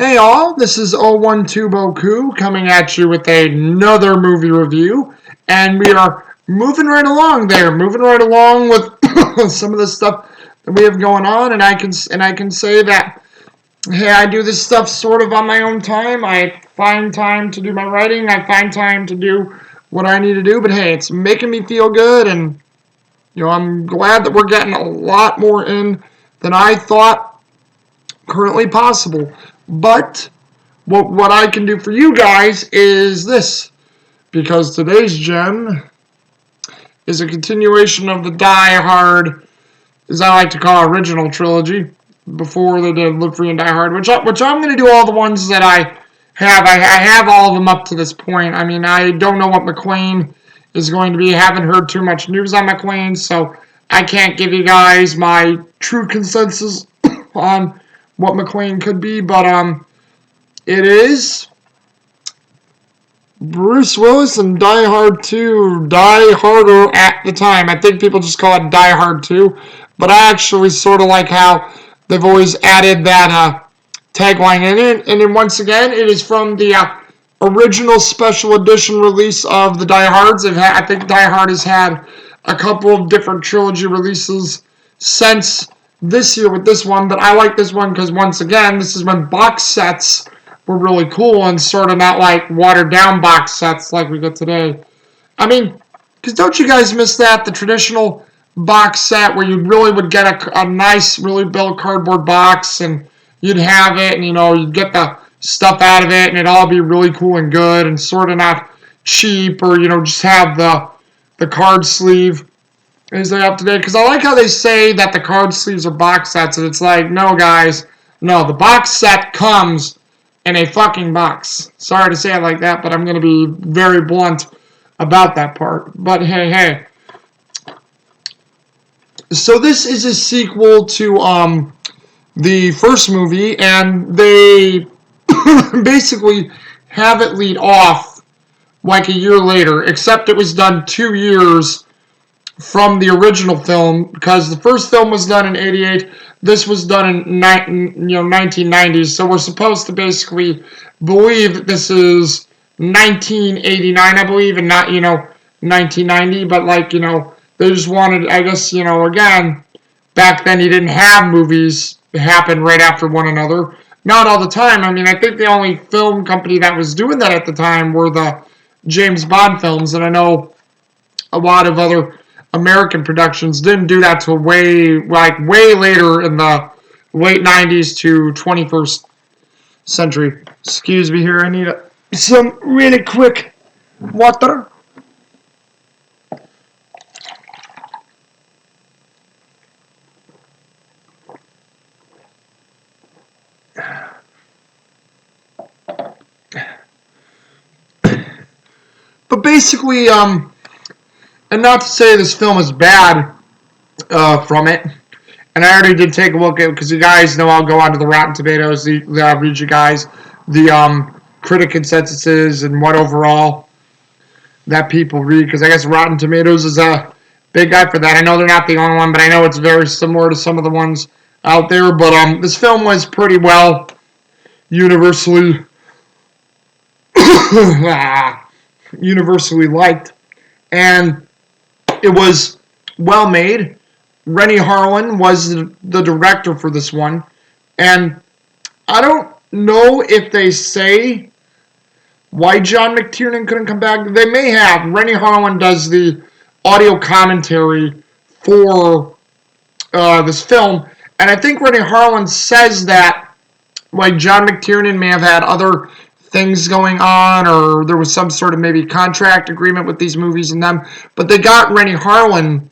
Hey all, this is 012 Boku coming at you with another movie review, and we are moving right along with some of the stuff that we have going on, and I can say that hey, I do this stuff sort of on my own time. I find time to do my writing, I find time to do what I need to do, but hey, it's making me feel good, and I'm glad that we're getting a lot more in than I thought currently possible. But what I can do for you guys is this, because today's gen is a continuation of the Die Hard, as I like to call original trilogy, before they did Live Free and Die Hard, which I'm going to do all the ones that I have. I have all of them up to this point. I mean, I don't know what Mcclane is going to be. I haven't heard too much news on Mcclane, so I can't give you guys my true consensus on what Mcclane could be, but it is Bruce Willis and Die Hard 2, Die Harder at the time. I think people just call it Die Hard 2, but I actually sort of like how they've always added that tagline in it. And then once again, it is from the original special edition release of the Die Hards. I think Die Hard has had a couple of different trilogy releases since this year with this one, but I like this one because once again, this is when box sets were really cool and sort of not like watered down box sets like we get today. I mean, because don't you guys miss that? The traditional box set where you really would get a nice, really built cardboard box and you'd have it and, you'd get the stuff out of it and it'd all be really cool and good and sort of not cheap or, just have the card sleeve as they have today. Because I like how they say that the card sleeves are box sets and it's like, no, guys, no, the box set comes in a fucking box. Sorry to say it like that, but I'm going to be very blunt about that part. But hey. So this is a sequel to the first movie, and they basically have it lead off like a year later, except it was done 2 years from the original film, because the first film was done in 88. This was done in 1990s, so we're supposed to basically believe that this is 1989, I believe, and not 1990. But they just wanted, I guess, again, back then you didn't have movies happen right after one another. Not all the time. I mean, I think the only film company that was doing that at the time were the James Bond films, and I know a lot of other American productions didn't do that till way later in the late 90s to 21st century. Excuse me here, I need some really quick water. But basically, and not to say this film is bad from it, and I already did take a look at it, because you guys know I'll go onto the Rotten Tomatoes, read you guys the critic consensuses and what overall that people read, because I guess Rotten Tomatoes is a big guy for that. I know they're not the only one, but I know it's very similar to some of the ones out there, but this film was pretty well universally universally liked, and it was well made. Rennie Harlin was the director for this one, and I don't know if they say why John McTiernan couldn't come back. They may have. Rennie Harlin does the audio commentary for this film, and I think Rennie Harlin says that John McTiernan may have had other things going on, or there was some sort of maybe contract agreement with these movies and them, but they got Rennie Harlin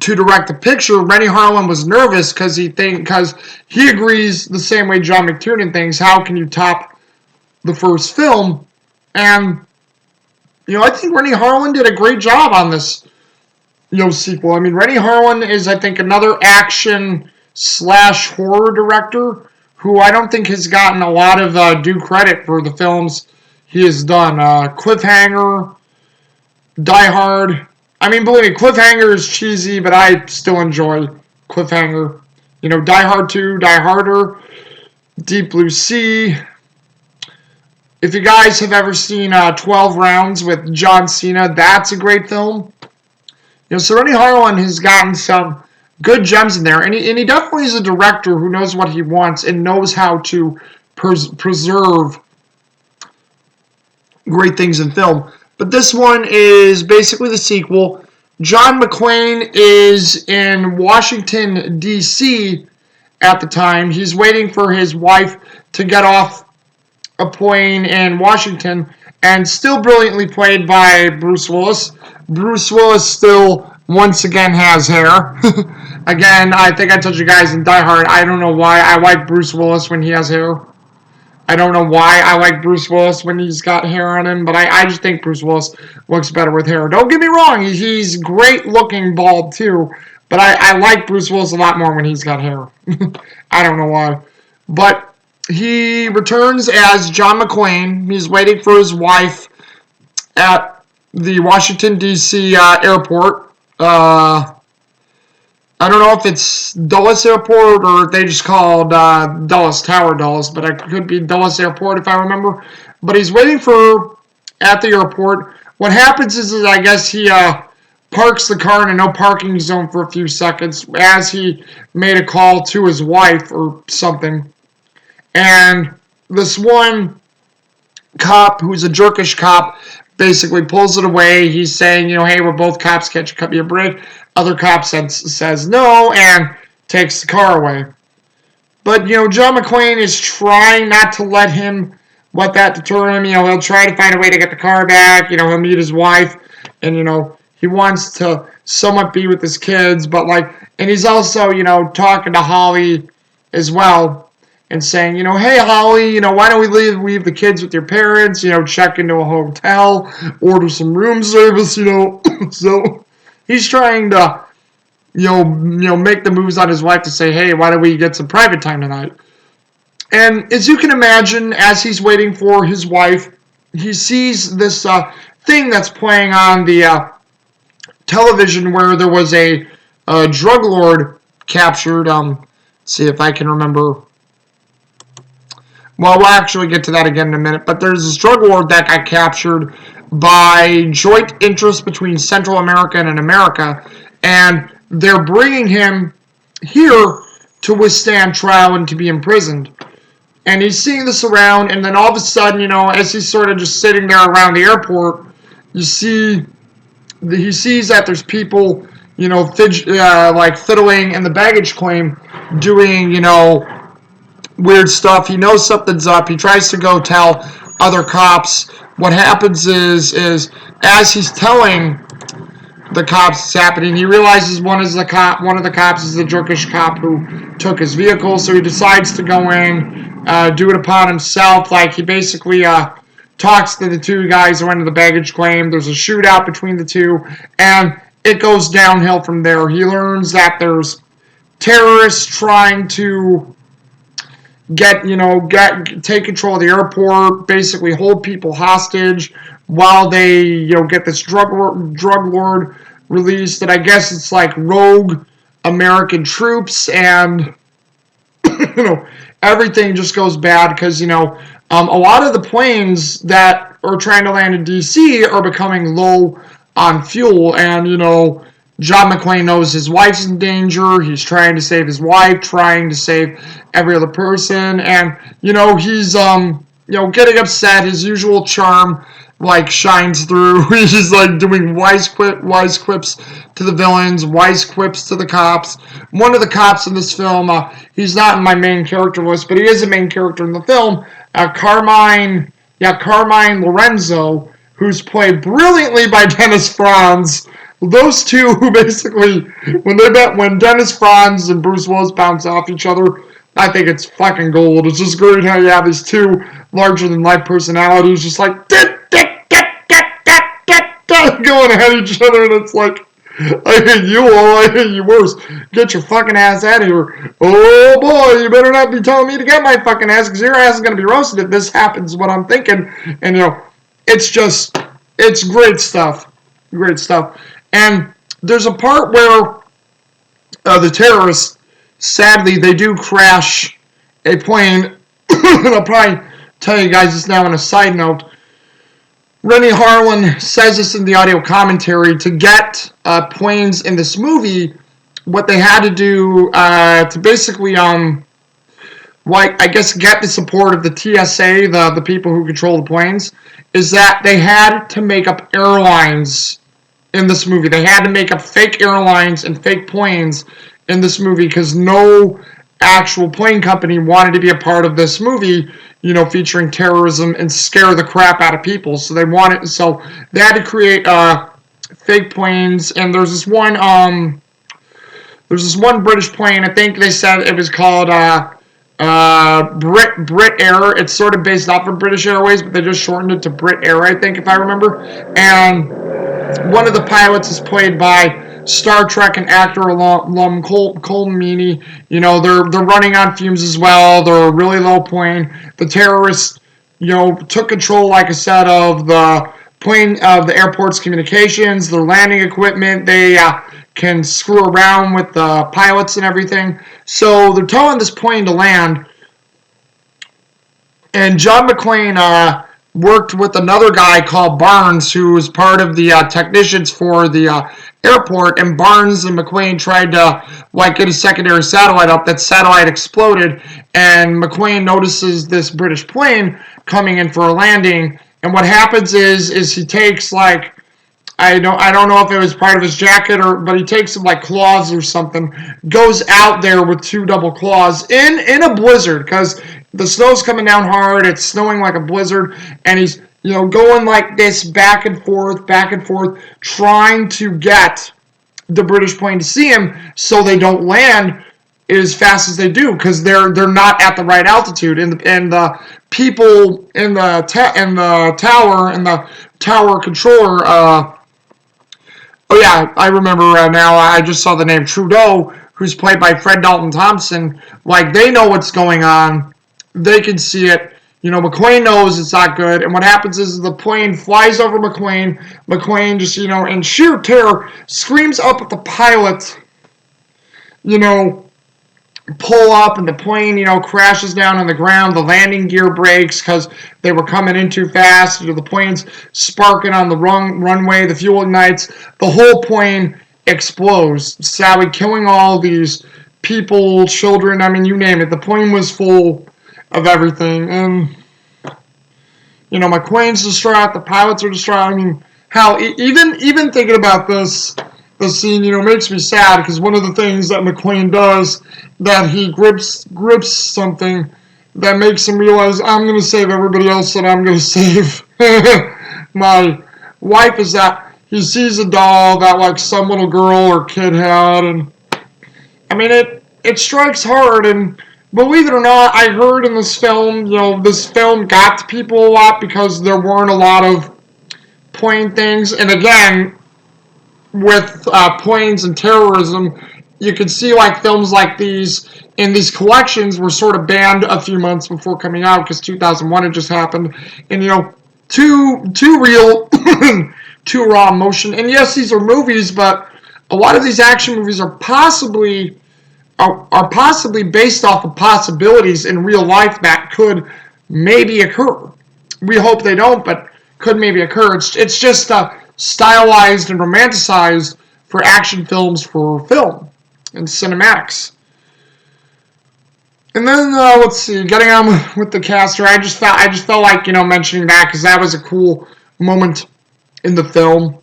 to direct the picture. Rennie Harlin was nervous because he agrees the same way John McTiernan thinks. How can you top the first film? And I think Rennie Harlin did a great job on this sequel. I mean, Rennie Harlin is, I think, another action / horror director who I don't think has gotten a lot of due credit for the films he has done. Cliffhanger, Die Hard. I mean, believe me, Cliffhanger is cheesy, but I still enjoy Cliffhanger. Die Hard 2, Die Harder, Deep Blue Sea. If you guys have ever seen 12 Rounds with John Cena, that's a great film. So Rennie Harlan has gotten some good gems in there, and he definitely is a director who knows what he wants and knows how to preserve great things in film. But this one is basically the sequel. John Mcclane is in Washington, D.C. at the time. He's waiting for his wife to get off a plane in Washington, and still brilliantly played by Bruce Willis. Bruce Willis still, once again, has hair. Again, I think I told you guys in Die Hard, I don't know why I like Bruce Willis when he has hair. I don't know why I like Bruce Willis when he's got hair on him, but I just think Bruce Willis looks better with hair. Don't get me wrong, he's great looking bald too, but I like Bruce Willis a lot more when he's got hair. I don't know why. But he returns as John Mcclane. He's waiting for his wife at the Washington, D.C. airport. I don't know if it's Dulles Airport or if they just called Dulles Tower Dulles, but it could be Dulles Airport if I remember. But he's waiting for her at the airport. What happens is I guess he parks the car in a no parking zone for a few seconds as he made a call to his wife or something. And this one cop, who's a jerkish cop, basically pulls it away. He's saying, hey, we're both cops, can't you cut me a break? Other cop says no and takes the car away. But, John Mcclane is trying not to let that deter him. He'll try to find a way to get the car back. He'll meet his wife, and, he wants to somewhat be with his kids. But, and he's also, talking to Holly as well. And saying, hey, Holly, why don't we leave the kids with your parents, check into a hotel, order some room service, So he's trying to, make the moves on his wife to say, hey, why don't we get some private time tonight? And as you can imagine, as he's waiting for his wife, he sees this thing that's playing on the television where there was a drug lord captured. See if I can remember. Well, we'll actually get to that again in a minute. But there's this drug lord that got captured by joint interest between Central America and America. And they're bringing him here to withstand trial and to be imprisoned. And he's seeing this around. And then all of a sudden, as he's sort of just sitting there around the airport, he sees that there's people, fiddling in the baggage claim, doing, weird stuff. He knows something's up. He tries to go tell other cops. What happens is as he's telling the cops it's happening, he realizes one of the cops is the jerkish cop who took his vehicle. So he decides to go in, do it upon himself. He basically talks to the two guys who went to the baggage claim. There's a shootout between the two, and it goes downhill from there. He learns that there's terrorists trying to take control of the airport, basically hold people hostage while they, get this drug lord released. And I guess it's like rogue American troops, and everything just goes bad because, a lot of the planes that are trying to land in D.C. are becoming low on fuel, and, John Mcclane knows his wife's in danger. He's trying to save his wife, trying to save every other person, and he's getting upset. His usual charm shines through. He's doing wise quips to the villains, wise quips to the cops. One of the cops in this film, he's not in my main character list, but he is a main character in the film. Carmine Lorenzo, who's played brilliantly by Dennis Franz. Those two who basically, when Dennis Franz and Bruce Willis bounce off each other, I think it's fucking gold. It's just great how you have these two larger-than-life personalities just going at each other, and it's like, I hate you all, I hate you worse. Get your fucking ass out of here. Oh boy, you better not be telling me to get my fucking ass, because your ass is going to be roasted if this happens, what I'm thinking. And, it's great stuff. Great stuff. And there's a part where the terrorists, sadly, they do crash a plane I'll probably tell you guys this now on a side note. Rennie Harlan says this in the audio commentary. To get planes in this movie, what they had to do to basically I guess get the support of the TSA, the people who control the planes, is that they had to make up airlines in this movie. They had to make up fake airlines and fake planes in this movie because no actual plane company wanted to be a part of this movie, featuring terrorism and scare the crap out of people. So they had to create fake planes. And there's this one British plane. I think they said it was called Brit Air. It's sort of based off of British Airways, but they just shortened it to Brit Air, I think, if I remember. And one of the pilots is played by Star Trek and actor alum Cole Meany. They're running on fumes as well. They're a really low plane. The terrorists, took control, like I said, of the plane, of the airport's communications, their landing equipment. They can screw around with the pilots and everything. So they're telling this plane to land. And John Mcclane worked with another guy called Barnes, who was part of the technicians for the airport. And Barnes and Mcclane tried to get a secondary satellite up. That satellite exploded, and Mcclane notices this British plane coming in for a landing. And what happens is he takes I don't know if it was part of his jacket but he takes some claws or something, goes out there with 2 double claws in a blizzard, because the snow's coming down hard, it's snowing like a blizzard, and he's going like this back and forth, trying to get the British plane to see him so they don't land as fast as they do, because they're not at the right altitude, and the people in the tower and the tower controller. Oh yeah, I remember now. I just saw the name Trudeau, who's played by Fred Dalton Thompson. They know what's going on. They can see it. Mcclane knows it's not good. And what happens is the plane flies over Mcclane. Mcclane just, in sheer terror, screams up at the pilot, pull up, and the plane, crashes down on the ground. The landing gear breaks because they were coming in too fast. The plane's sparking on the runway. The fuel ignites. The whole plane explodes, sadly killing all these people, children. I mean, you name it. The plane was full of everything. And, Mcclane's distraught. The pilots are distraught. I mean, hell, even thinking about this scene, makes me sad, because one of the things that Mcclane does, that he grips something that makes him realize, I'm going to save everybody else and I'm going to save my wife, is that he sees a doll that some little girl or kid had, and I mean, it strikes hard. And believe it or not, I heard in this film, this film got to people a lot because there weren't a lot of plane things. And again, with planes and terrorism, you could see films like these in these collections were sort of banned a few months before coming out, because 2001 had just happened, and too real, too raw emotion. And yes, these are movies, but a lot of these action movies are possibly based off of possibilities in real life that could maybe occur. We hope they don't, but could maybe occur. It's just stylized and romanticized for action films, for film and cinematics. And then let's see, getting on with the cast here, I just felt like mentioning that, because that was a cool moment in the film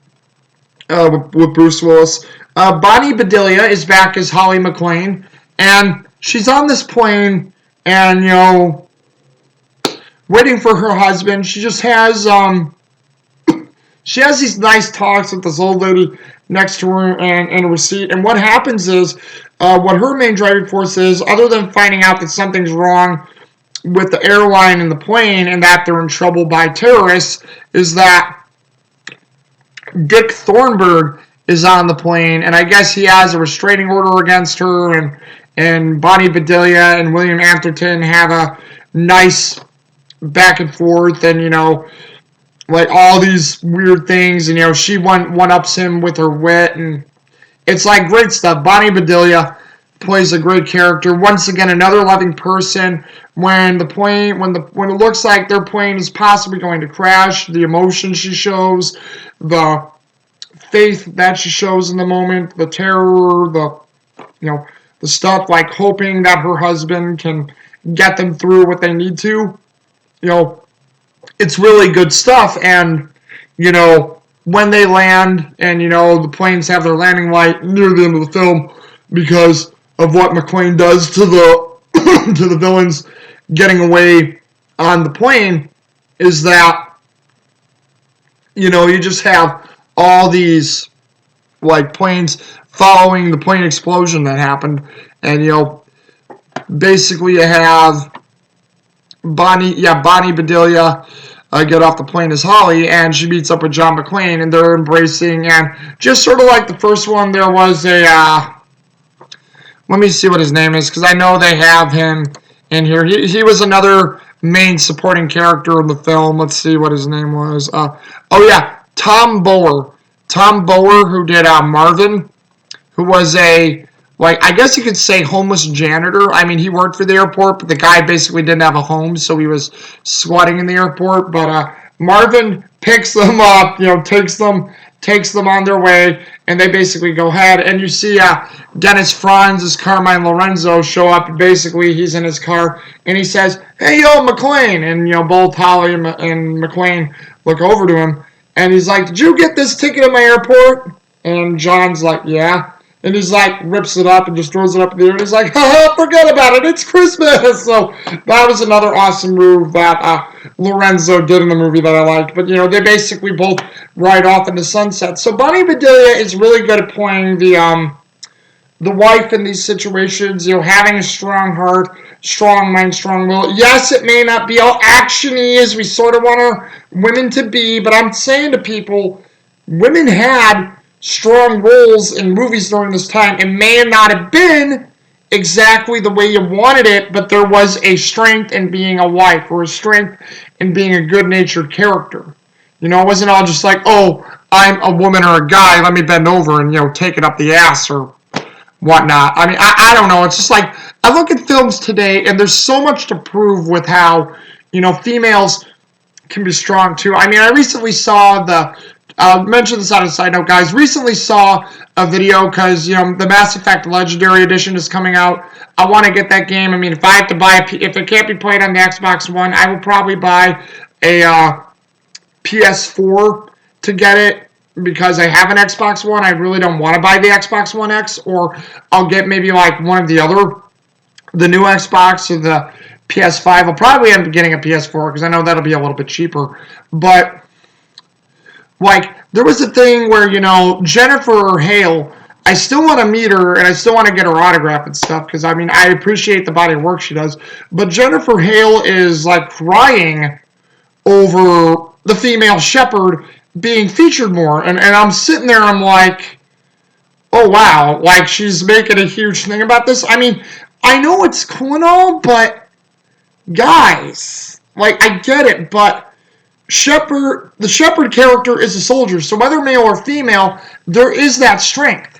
with Bruce Willis. Bonnie Bedelia is back as Holly Mcclane, and she's on this plane and waiting for her husband. She just has she has these nice talks with this old lady next to her and a receipt. And what happens is, what her main driving force is, other than finding out that something's wrong with the airline and the plane and that they're in trouble by terrorists, is that Dick Thornberg is on the plane, and I guess he has a restraining order against her, and Bonnie Bedelia and William Atherton have a nice back and forth, and all these weird things, and she one-ups him with her wit, and it's great stuff. Bonnie Bedelia plays a great character. Once again, another loving person, when when it looks like their plane is possibly going to crash, the emotion she shows, the faith that she shows in the moment, the terror, the stuff like hoping that her husband can get them through what they need to. You know, it's really good stuff. And when they land, and the planes have their landing light near the end of the film because of what Mcclane does to the to the villains getting away on the plane, is that you just have all these like planes following the plane explosion that happened, and basically you have Bonnie Bedelia get off the plane as Holly, and she meets up with John Mcclane, and they're embracing, and just sort of like the first one, there was a let me see what his name is, because I know they have him in here. He was another main supporting character in the film. Let's see what his name was. Tom Bower. Tom Bower, who did Marvin, who was I guess you could say homeless janitor. I mean, he worked for the airport, but the guy basically didn't have a home, so he was squatting in the airport. But Marvin picks them up, takes them on their way, and they basically go ahead. And you see Dennis Franz as Carmine Lorenzo show up. Basically, he's in his car, and he says, "Hey, yo, Mcclane." And, both Holly and Mcclane look over to him, and he's like, "Did you get this ticket at my airport?" And John's like, "Yeah." And he's like, rips it up and just throws it up in the air. And he's like, haha, forget about it. It's Christmas. So that was another awesome move that Lorenzo did in the movie that I liked. But, they basically both ride off in the sunset. So Bonnie Bedelia is really good at playing the wife in these situations, having a strong heart, strong mind, strong will. Yes, it may not be all action-y as we sort of want our women to be, but I'm saying to people, women had strong roles in movies during this time. It may not have been exactly the way you wanted it, but there was a strength in being a wife, or a strength in being a good-natured character. It wasn't all just like, oh, I'm a woman or a guy, let me bend over and, take it up the ass or whatnot. I mean, I don't know. It's just like, I look at films today, and there's so much to prove with how, females can be strong, too. I mean, I recently saw I'll mention this on a side note, guys. Recently saw a video because, the Mass Effect Legendary Edition is coming out. I want to get that game. I mean, if I have to buy if it can't be played on the Xbox One, I will probably buy a PS4 to get it, because I have an Xbox One. I really don't want to buy the Xbox One X, or I'll get maybe like one of the new Xbox or the PS5. I'll probably end up getting a PS4 because I know that'll be a little bit cheaper. But there was a thing where, Jennifer Hale, I still want to meet her, and I still want to get her autograph and stuff, because, I mean, I appreciate the body of work she does, but Jennifer Hale is, crying over the female shepherd being featured more, and I'm sitting there, I'm like, oh, wow, she's making a huge thing about this. I mean, I know it's cool and all, but, guys, I get it, but the shepherd character is a soldier, so whether male or female, there is that strength.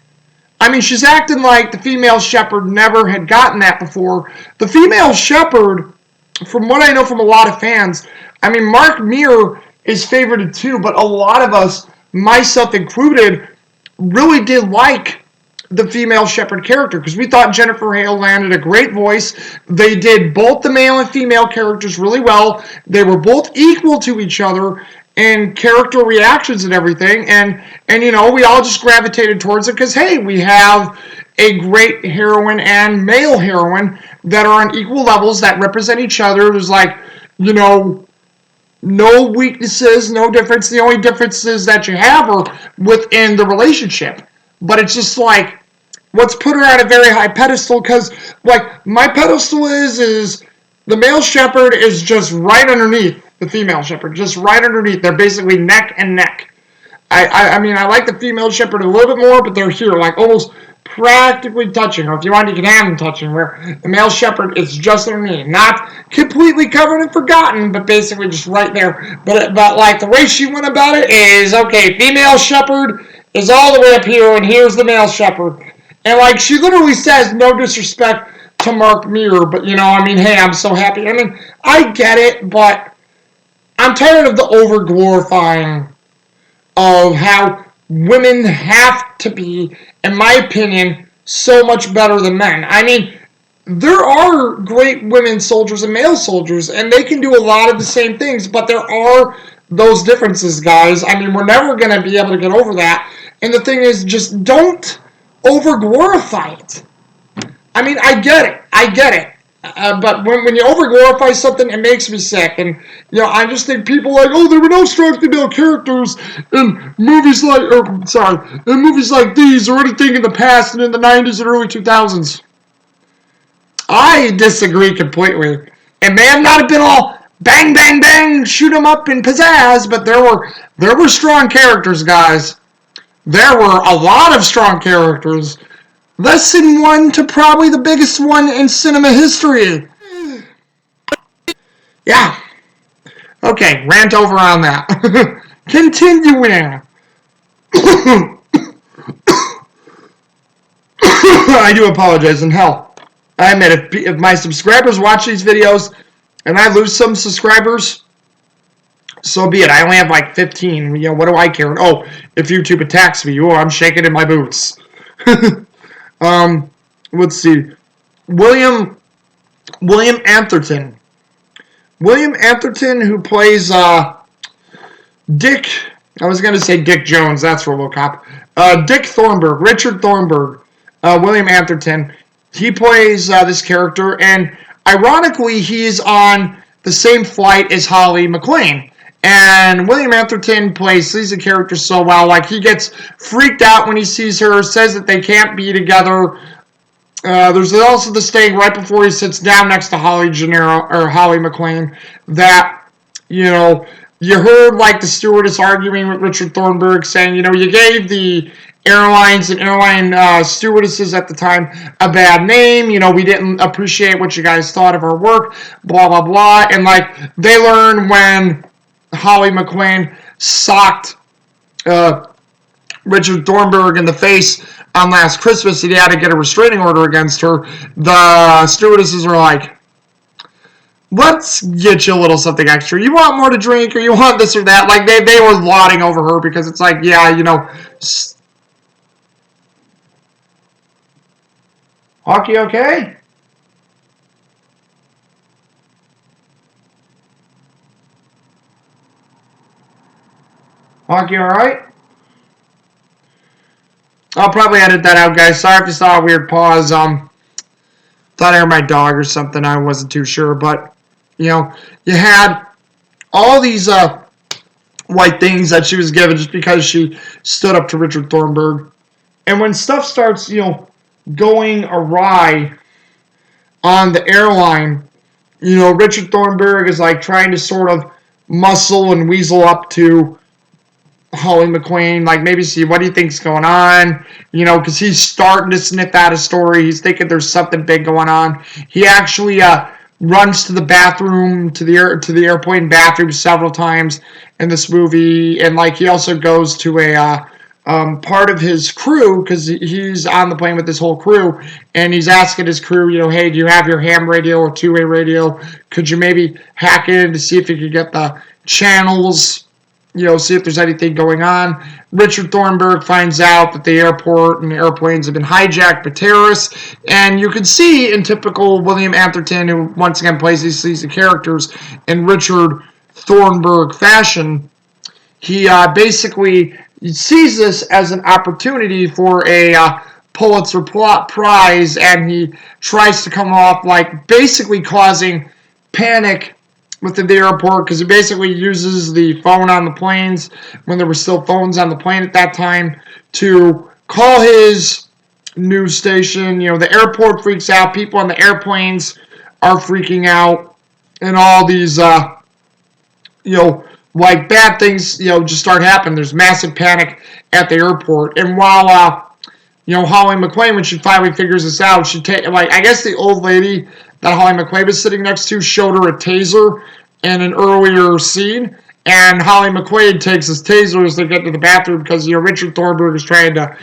I mean, she's acting like the female shepherd never had gotten that before. The female shepherd, from what I know from a lot of fans, I mean, Mark Meir is favorited too, but a lot of us, myself included, really did like the female shepherd character, because we thought Jennifer Hale landed a great voice. They did both the male and female characters really well. They were both equal to each other in character reactions and everything, and we all just gravitated towards it because, hey, we have a great heroine and male heroine that are on equal levels, that represent each other. There's no weaknesses, no difference. The only differences that you have are within the relationship. But it's just let's put her at a very high pedestal, because, my pedestal is the male shepherd is just right underneath the female shepherd, just right underneath. They're basically neck and neck. I mean, I like the female shepherd a little bit more, but they're here, almost practically touching, or if you want, you can have them touching, where the male shepherd is just underneath, not completely covered and forgotten, but basically just right there. But the way she went about it is, okay, female shepherd is all the way up here, and here's the male shepherd. And she literally says, no disrespect to Mark Muir, but, I mean, hey, I'm so happy. I mean, I get it, but I'm tired of the over-glorifying of how women have to be, in my opinion, so much better than men. I mean, there are great women soldiers and male soldiers, and they can do a lot of the same things, but there are those differences, guys. I mean, we're never going to be able to get over that. And the thing is, just don't over-glorify it. I mean, I get it. But when you over-glorify something, it makes me sick. And, I just think people like, oh, there were no strong female characters in movies like these or anything in the past and in the 90s and early 2000s. I disagree completely. It may have not been all bang, bang, bang, shoot 'em up and pizzazz, but there were strong characters, guys. There were a lot of strong characters. Lesson one to probably the biggest one in cinema history. Yeah. Okay, rant over on that. Continuing. I do apologize, and hell, I admit, if my subscribers watch these videos and I lose some subscribers, so be it. I only have like 15. What do I care? Oh, if YouTube attacks me, I'm shaking in my boots. Let's see. William Atherton. William Atherton, who plays Dick. I was going to say Dick Jones. That's RoboCop. Dick Thornberg. Richard Thornberg. William Atherton. He plays this character, and ironically, he's on the same flight as Holly Mcclane. And William Atherton plays the character so well. Like, he gets freaked out when he sees her, says that they can't be together. There's also this thing right before he sits down next to Holly Mcclane that, you heard like the stewardess arguing with Richard Thornberg saying, you gave the airlines and airline stewardesses at the time a bad name. We didn't appreciate what you guys thought of our work, blah, blah, blah. And, like, they learn when Holly Mcclane socked Richard Thornberg in the face on last Christmas and he had to get a restraining order against her. The stewardesses are like, let's get you a little something extra. You want more to drink or you want this or that? Like, they were lauding over her because it's like, yeah, Hockey okay? Hockey alright? I'll probably edit that out, guys. Sorry if you saw a weird pause. Thought I heard my dog or something. I wasn't too sure. But, you had all these white things that she was given just because she stood up to Richard Thornberg. And when stuff starts, going awry on the airline, Richard Thornberg is like trying to sort of muscle and weasel up to Holly Mcclane, like maybe see what he thinks going on, because he's starting to sniff out a story. He's thinking there's something big going on. He actually runs to the bathroom, to the airplane bathroom several times in this movie, and like he also goes to a part of his crew, because he's on the plane with his whole crew, and he's asking his crew, hey, do you have your ham radio or two-way radio? Could you maybe hack in to see if you could get the channels, see if there's anything going on. Richard Thornberg finds out that the airport and the airplanes have been hijacked by terrorists, and you can see in typical William Atherton, who once again plays these characters in Richard Thornberg fashion, he basically sees this as an opportunity for a Pulitzer Prize, and he tries to come off like basically causing panic within the airport, because he basically uses the phone on the planes, when there were still phones on the plane at that time, to call his news station. The airport freaks out, people on the airplanes are freaking out, and all these like bad things just start happening. There's massive panic at the airport. And while Holly Mcclane, when she finally figures this out, I guess the old lady that Holly Mcclane was sitting next to showed her a taser in an earlier scene, and Holly Mcclane takes his taser as they get to the bathroom because, Richard Thornberg is trying to,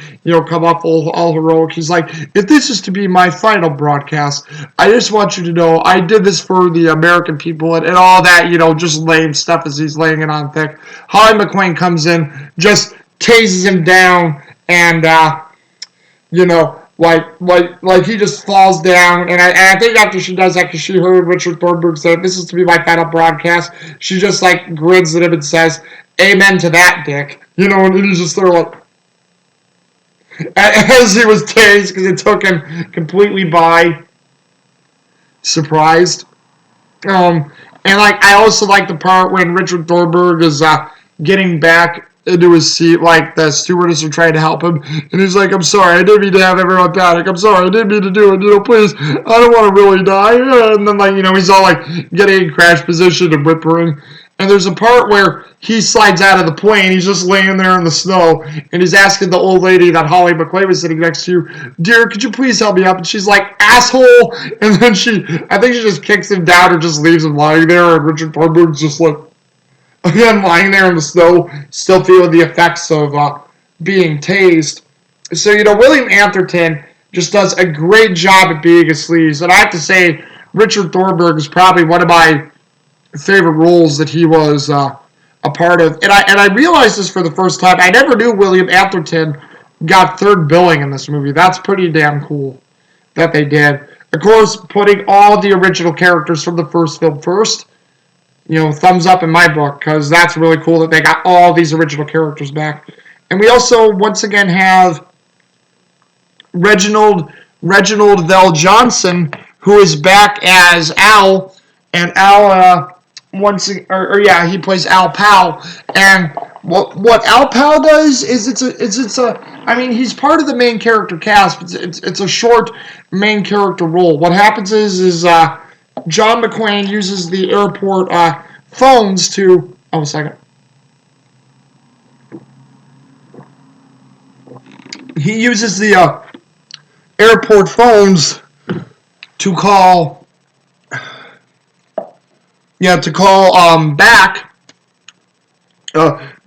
come up all heroic. He's like, if this is to be my final broadcast, I just want you to know I did this for the American people and all that, just lame stuff as he's laying it on thick. Holly Mcclane comes in, just tases him down, and, like he just falls down, and I think after she does that, because she heard Richard Thornberg say, "This is to be my final broadcast," she just like grins at him and says, "Amen to that, Dick." And he's just there like, as he was tased, because it took him completely by surprised. And I also like the part when Richard Thornberg is getting back into his seat, like the stewardess are trying to help him, and he's like, "I'm sorry, I didn't mean to have everyone panic. I'm sorry, I didn't mean to do it. Please, I don't want to really die." And then he's all like getting in crash position and whimpering. And there's a part where he slides out of the plane. He's just laying there in the snow, and he's asking the old lady that Holly Mcclane was sitting next to, "Dear, could you please help me up?" And she's like, "Asshole!" And then I think she just kicks him down or just leaves him lying there, and Richard Thornberg's just like, again, lying there in the snow, still feeling the effects of being tased. So, William Atherton just does a great job at being a sleaze. And I have to say, Richard Thornberg is probably one of my favorite roles that he was a part of. And I realized this for the first time. I never knew William Atherton got third billing in this movie. That's pretty damn cool that they did. Of course, putting all the original characters from the first film first. Thumbs up in my book, because that's really cool that they got all these original characters back. And we also, once again, have Reginald Vell Johnson, who is back as Al, and Al, he plays Al Powell. And what Al Powell does is he's part of the main character cast, but it's a short main character role. What happens is John Mcclane uses the airport phones to... Oh, a second. He uses the airport phones to call... back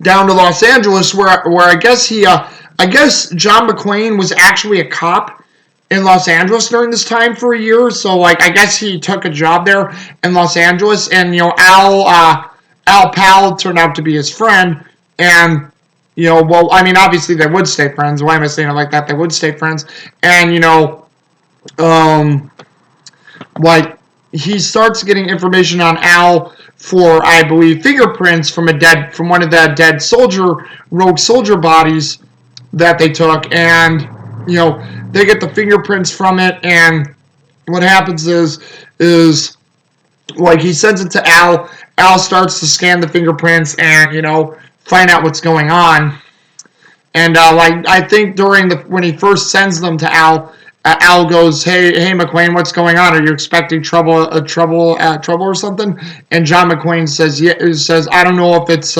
down to Los Angeles, where I guess John Mcclane was actually a cop in Los Angeles during this time for a year. So, I guess he took a job there in Los Angeles, and, Al Powell turned out to be his friend, and, obviously they would stay friends. Why am I saying it like that? They would stay friends, and, he starts getting information on Al for, I believe, fingerprints from one of the dead rogue soldier bodies that they took, and, they get the fingerprints from it, and what happens is he sends it to Al. Al starts to scan the fingerprints and, find out what's going on. And, I think when he first sends them to Al, Al goes, hey, Mcclane, what's going on? Are you expecting trouble or something? And John Mcclane says, I don't know if it's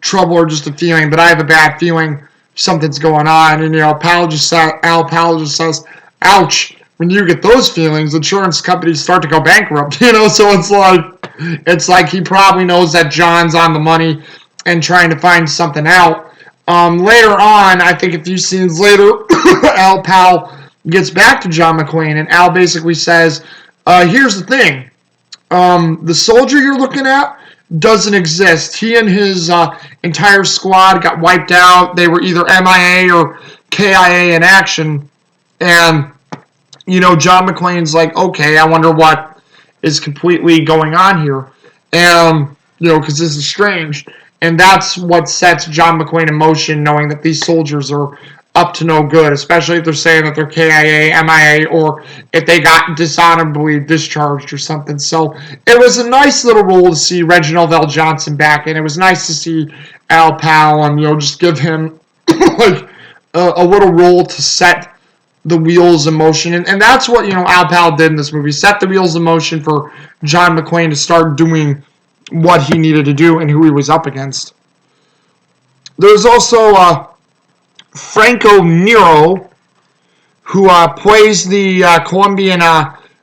trouble or just a feeling, but I have a bad feeling something's going on. And, Al Powell just says, ouch, when you get those feelings, insurance companies start to go bankrupt, so it's like he probably knows that John's on the money and trying to find something out. Later on, I think a few scenes later, Al Powell gets back to John Mcclane, and Al basically says, here's the thing, the soldier you're looking at doesn't exist. He and his entire squad got wiped out. They were either MIA or KIA in action. And, John McClane's like, okay, I wonder what is completely going on here. And, because this is strange. And that's what sets John Mcclane in motion, knowing that these soldiers are up to no good, especially if they're saying that they're KIA, MIA, or if they got dishonorably discharged or something. So it was a nice little role to see Reginald Vell Johnson back, and it was nice to see Al Powell and, just give him a little role to set the wheels in motion. And that's what, Al Powell did in this movie, set the wheels in motion for John Mcclane to start doing what he needed to do and who he was up against. There's also Franco Nero, who plays the Colombian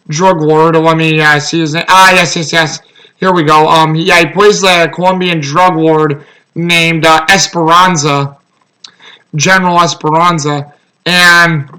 drug lord. Let me see his name. Yes. here we go. Yeah, he plays the Colombian drug lord named Esperanza, General Esperanza, and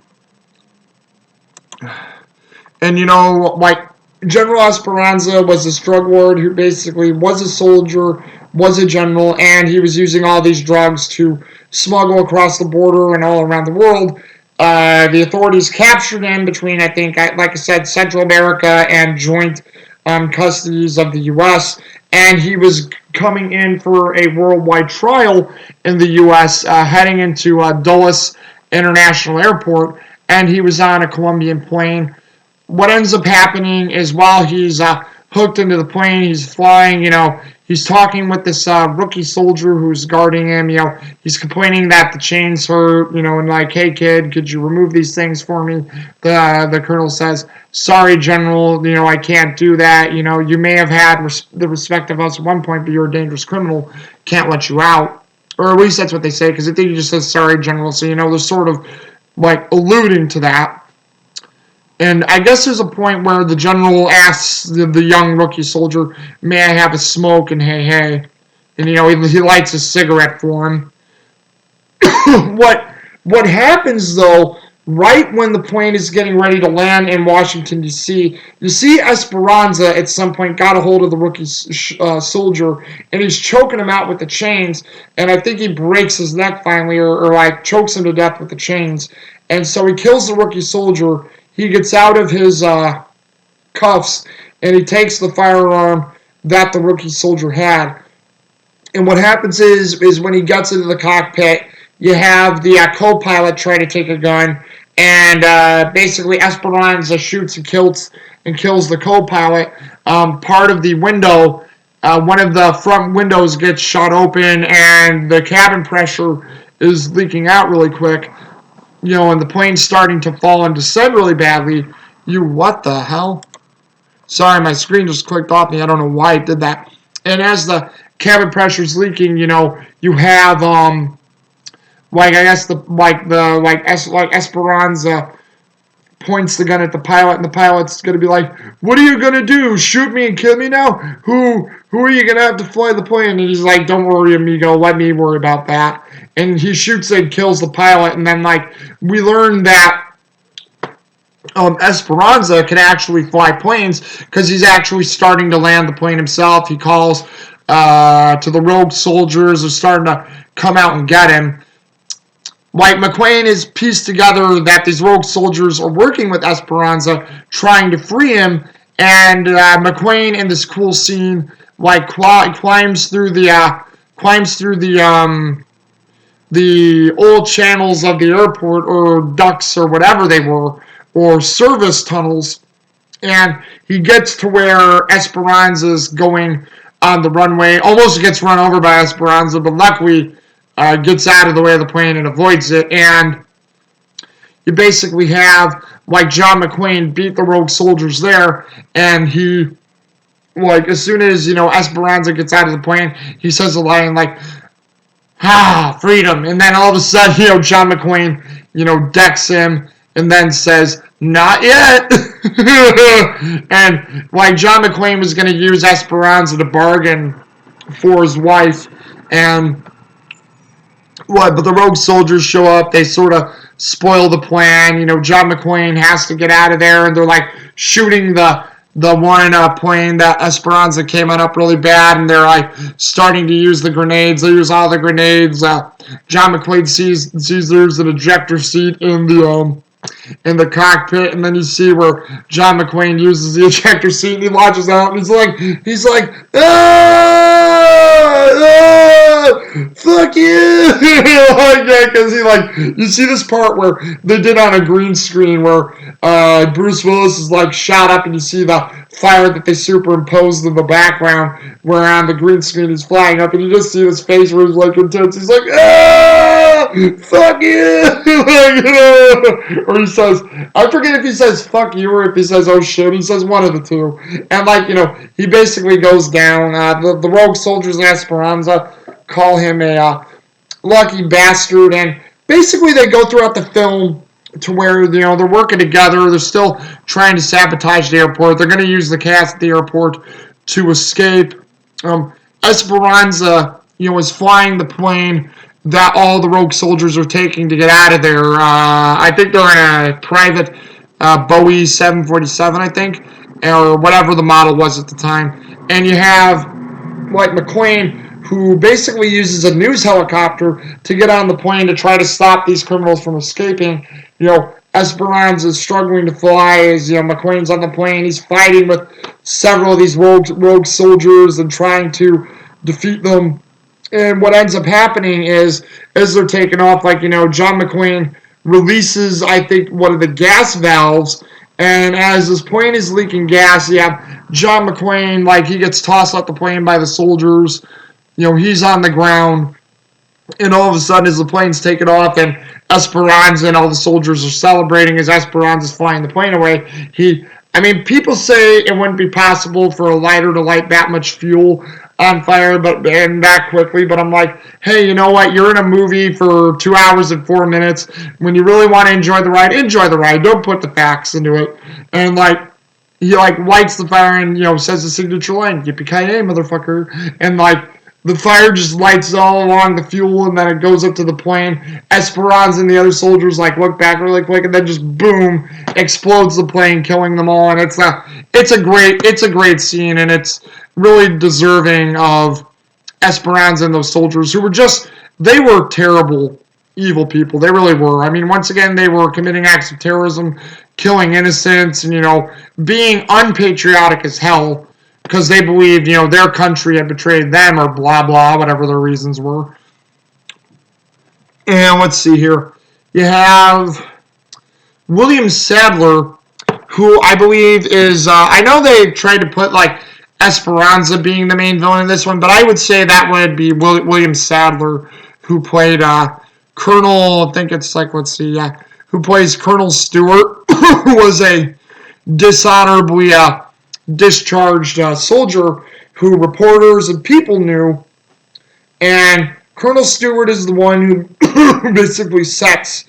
like General Esperanza was this drug lord who basically was a soldier, was a general, and he was using all these drugs to smuggle across the border and all around the world. The authorities captured him between, I think, like I said, Central America and joint custodies of the U.S., and he was coming in for a worldwide trial in the U.S., heading into Dulles International Airport, and he was on a Colombian plane. What ends up happening is while he's hooked into the plane, he's flying, he's talking with this rookie soldier who's guarding him, he's complaining that the chains hurt, and like, hey kid, could you remove these things for me? The colonel says, sorry general, I can't do that, you may have had the respect of us at one point, but you're a dangerous criminal, can't let you out. Or at least that's what they say, because I think he just says, sorry general, so they're sort of like alluding to that. And I guess there's a point where the general asks the young rookie soldier, may I have a smoke? And hey. And, he lights a cigarette for him. What happens, though, right when the plane is getting ready to land in Washington, D.C., you see Esperanza at some point got a hold of the rookie soldier, and he's choking him out with the chains, and I think he breaks his neck finally, or like chokes him to death with the chains. And so he kills the rookie soldier. He gets out of his cuffs, and he takes the firearm that the rookie soldier had. And what happens is when he gets into the cockpit, you have the co-pilot try to take a gun, and basically Esperanza shoots and kills the co-pilot. Part of the window, one of the front windows gets shot open, and the cabin pressure is leaking out really quick. And the plane's starting to fall and descend really badly. What the hell? Sorry, my screen just clicked off me. I don't know why it did that. And as the cabin pressure's leaking, you have Esperanza points the gun at the pilot, and the pilot's gonna be like, "What are you gonna do? Shoot me and kill me now? Who are you gonna have to fly the plane?" And he's like, "Don't worry, amigo. Let me worry about that." And he shoots and kills the pilot, and then we learn that Esperanza can actually fly planes because he's actually starting to land the plane himself. He calls to the rogue soldiers who are starting to come out and get him. Mcclane has pieced together that these rogue soldiers are working with Esperanza, trying to free him, and Mcclane in this cool scene climbs through the old channels of the airport, or ducts, or whatever they were, or service tunnels, and he gets to where Esperanza's going on the runway, almost gets run over by Esperanza, but luckily gets out of the way of the plane and avoids it. And you basically have John Mcclane beat the rogue soldiers there, and he as soon as Esperanza gets out of the plane, he says a line freedom, and then all of a sudden John Mcclane decks him and then says, not yet. And John Mcclane was going to use Esperanza to bargain for his wife, and but the rogue soldiers show up. They sort of spoil the plan. John Mcclane has to get out of there, and they're shooting the one plane that Esperanza came up really bad, and they're starting to use the grenades. They use all the grenades. John Mcclane sees there's an ejector seat in the cockpit, and then you see where John Mcclane uses the ejector seat, and he launches out, and he's like, fuck you, because you see this part where they did on a green screen where Bruce Willis is shot up, and you see the fire that they superimposed in the background, where on the green screen he's flying up, and you just see his face where he's intense. He's fuck you, or he says, I forget if he says fuck you or if he says oh shit. He says one of the two, and he basically goes down. The rogue soldiers in Esperanza call him a lucky bastard, and basically they go throughout the film to where they're working together. They're still trying to sabotage the airport. They're going to use the cast at the airport to escape. Esperanza, is flying the plane that all the rogue soldiers are taking to get out of there. I think they're in a private Boeing 747, I think, or whatever the model was at the time. And you have like Mcclane, who basically uses a news helicopter to get on the plane to try to stop these criminals from escaping. Esperanza is struggling to fly as Mcclane's on the plane. He's fighting with several of these rogue soldiers and trying to defeat them. And what ends up happening is, as they're taking off, John McClane releases, I think, one of the gas valves. And as this plane is leaking gas, you have John McClane, he gets tossed off the plane by the soldiers. He's on the ground. And all of a sudden, as the plane's taking off and Esperanza and all the soldiers are celebrating as Esperanza's flying the plane away, people say it wouldn't be possible for a lighter to light that much fuel on fire and that quickly, but I'm like, hey, you know what? You're in a movie for 2 hours and 4 minutes. When you really want to enjoy the ride. Don't put the facts into it. And he lights the fire and says the signature line, "Yippee-ki-yay, motherfucker!" And the fire just lights all along the fuel, and then it goes up to the plane. Esperanza and the other soldiers look back really quick, and then just boom, explodes the plane, killing them all. And it's a great scene, and it's really deserving of Esperanza and those soldiers who they were terrible, evil people. They really were. Once again, they were committing acts of terrorism, killing innocents, and being unpatriotic as hell, because they believed, their country had betrayed them or blah, blah, whatever their reasons were. And let's see here. You have William Sadler, who I believe is, I know they tried to put, Esperanza being the main villain in this one, but I would say that would be William Sadler, who played Colonel, I think it's who plays Colonel Stuart, who was a dishonorably discharged soldier who reporters and people knew. And Colonel Stuart is the one who basically sets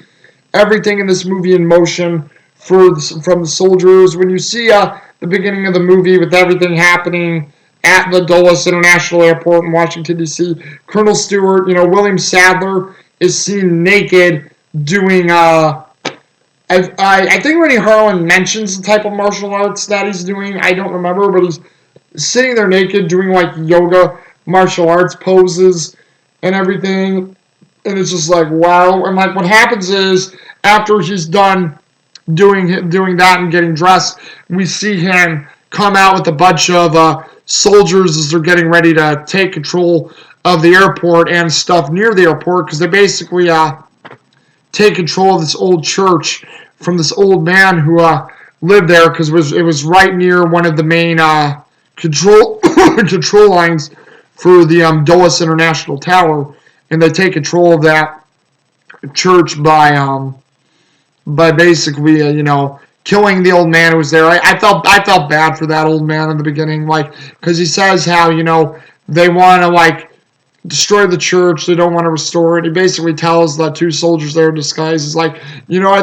everything in this movie in motion from the soldiers. When you see the beginning of the movie with everything happening at the Dulles International Airport in Washington, D.C., Colonel Stuart, William Sadler is seen naked doing I think Rennie Harlan mentions the type of martial arts that he's doing. I don't remember, but he's sitting there naked doing yoga martial arts poses and everything. And it's just wow. And what happens is, after he's done doing that and getting dressed, we see him come out with a bunch of soldiers as they're getting ready to take control of the airport and stuff near the airport, because they basically take control of this old church from this old man who lived there, because it was right near one of the main control lines for the Dulles International Tower, and they take control of that church by basically killing the old man who was there. I felt bad for that old man in the beginning, because he says how they want to destroy the church. They don't want to restore it. He basically tells the two soldiers there in disguise, is I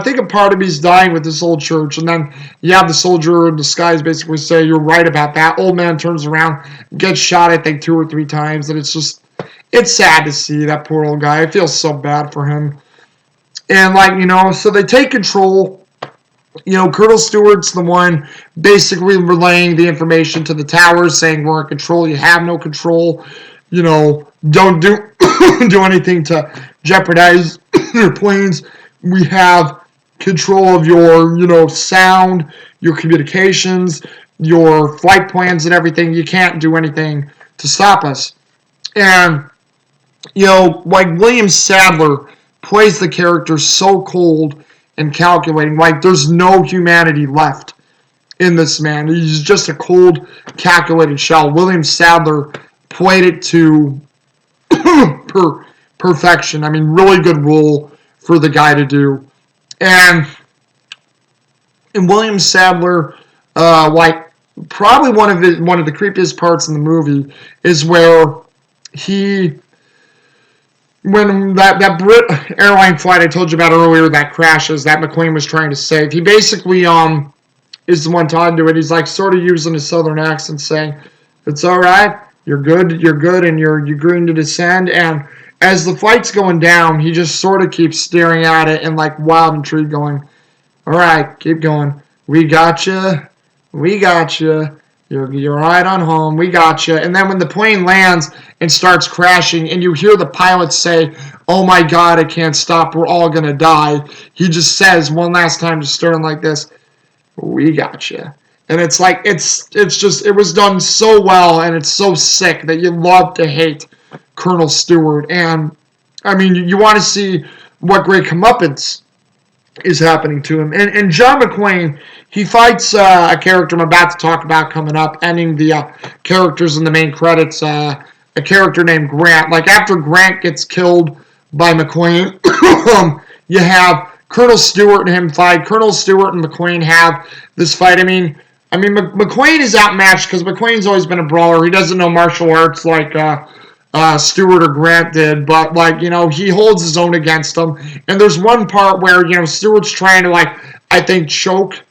think a part of me's dying with this old church. And then you have the soldier in disguise basically say, you're right about that. Old man turns around, gets shot, I think 2 or 3 times. And it's sad to see that poor old guy. I feel so bad for him. And so they take control. Colonel Stewart's the one basically relaying the information to the towers, saying we're in control, you have no control. Don't do do anything to jeopardize your planes. We have control of your, sound, your communications, your flight plans and everything. You can't do anything to stop us. And, William Sadler plays the character so cold and calculating. There's no humanity left in this man. He's just a cold, calculated shell. William Sadler played it to perfection. Really good role for the guy to do. And William Sadler, probably one of the creepiest parts in the movie is where when that Brit airline flight I told you about earlier that crashes, that Mcclane was trying to save, he basically is the one talking to it. He's sort of using a southern accent, saying, It's all right. You're good. You're good, and you're agreeing to descend. And as the fight's going down, he just sort of keeps staring at it and like wild intrigue, going, "All right, keep going. We got you. We got you. You're right on home. We got you." And then when the plane lands and starts crashing, and you hear the pilot say, "Oh my God, I can't stop. We're all gonna die." He just says one last time to Stern like this, "We got you." And it's like it's just it was done so well, and it's so sick that you love to hate Colonel Stewart. And I mean, you want to see what great comeuppance is happening to him. And John Mcclane, he fights a character I'm about to talk about coming up, ending the characters in the main credits. A character named Grant. Like after Grant gets killed by Mcclane, you have Colonel Stewart and him fight. Colonel Stewart and Mcclane have this fight. I mean, Mcclane is outmatched because Mcclane's always been a brawler. He doesn't know martial arts like Stewart or Grant did, but like he holds his own against him. And there's one part where Stewart's trying to I think choke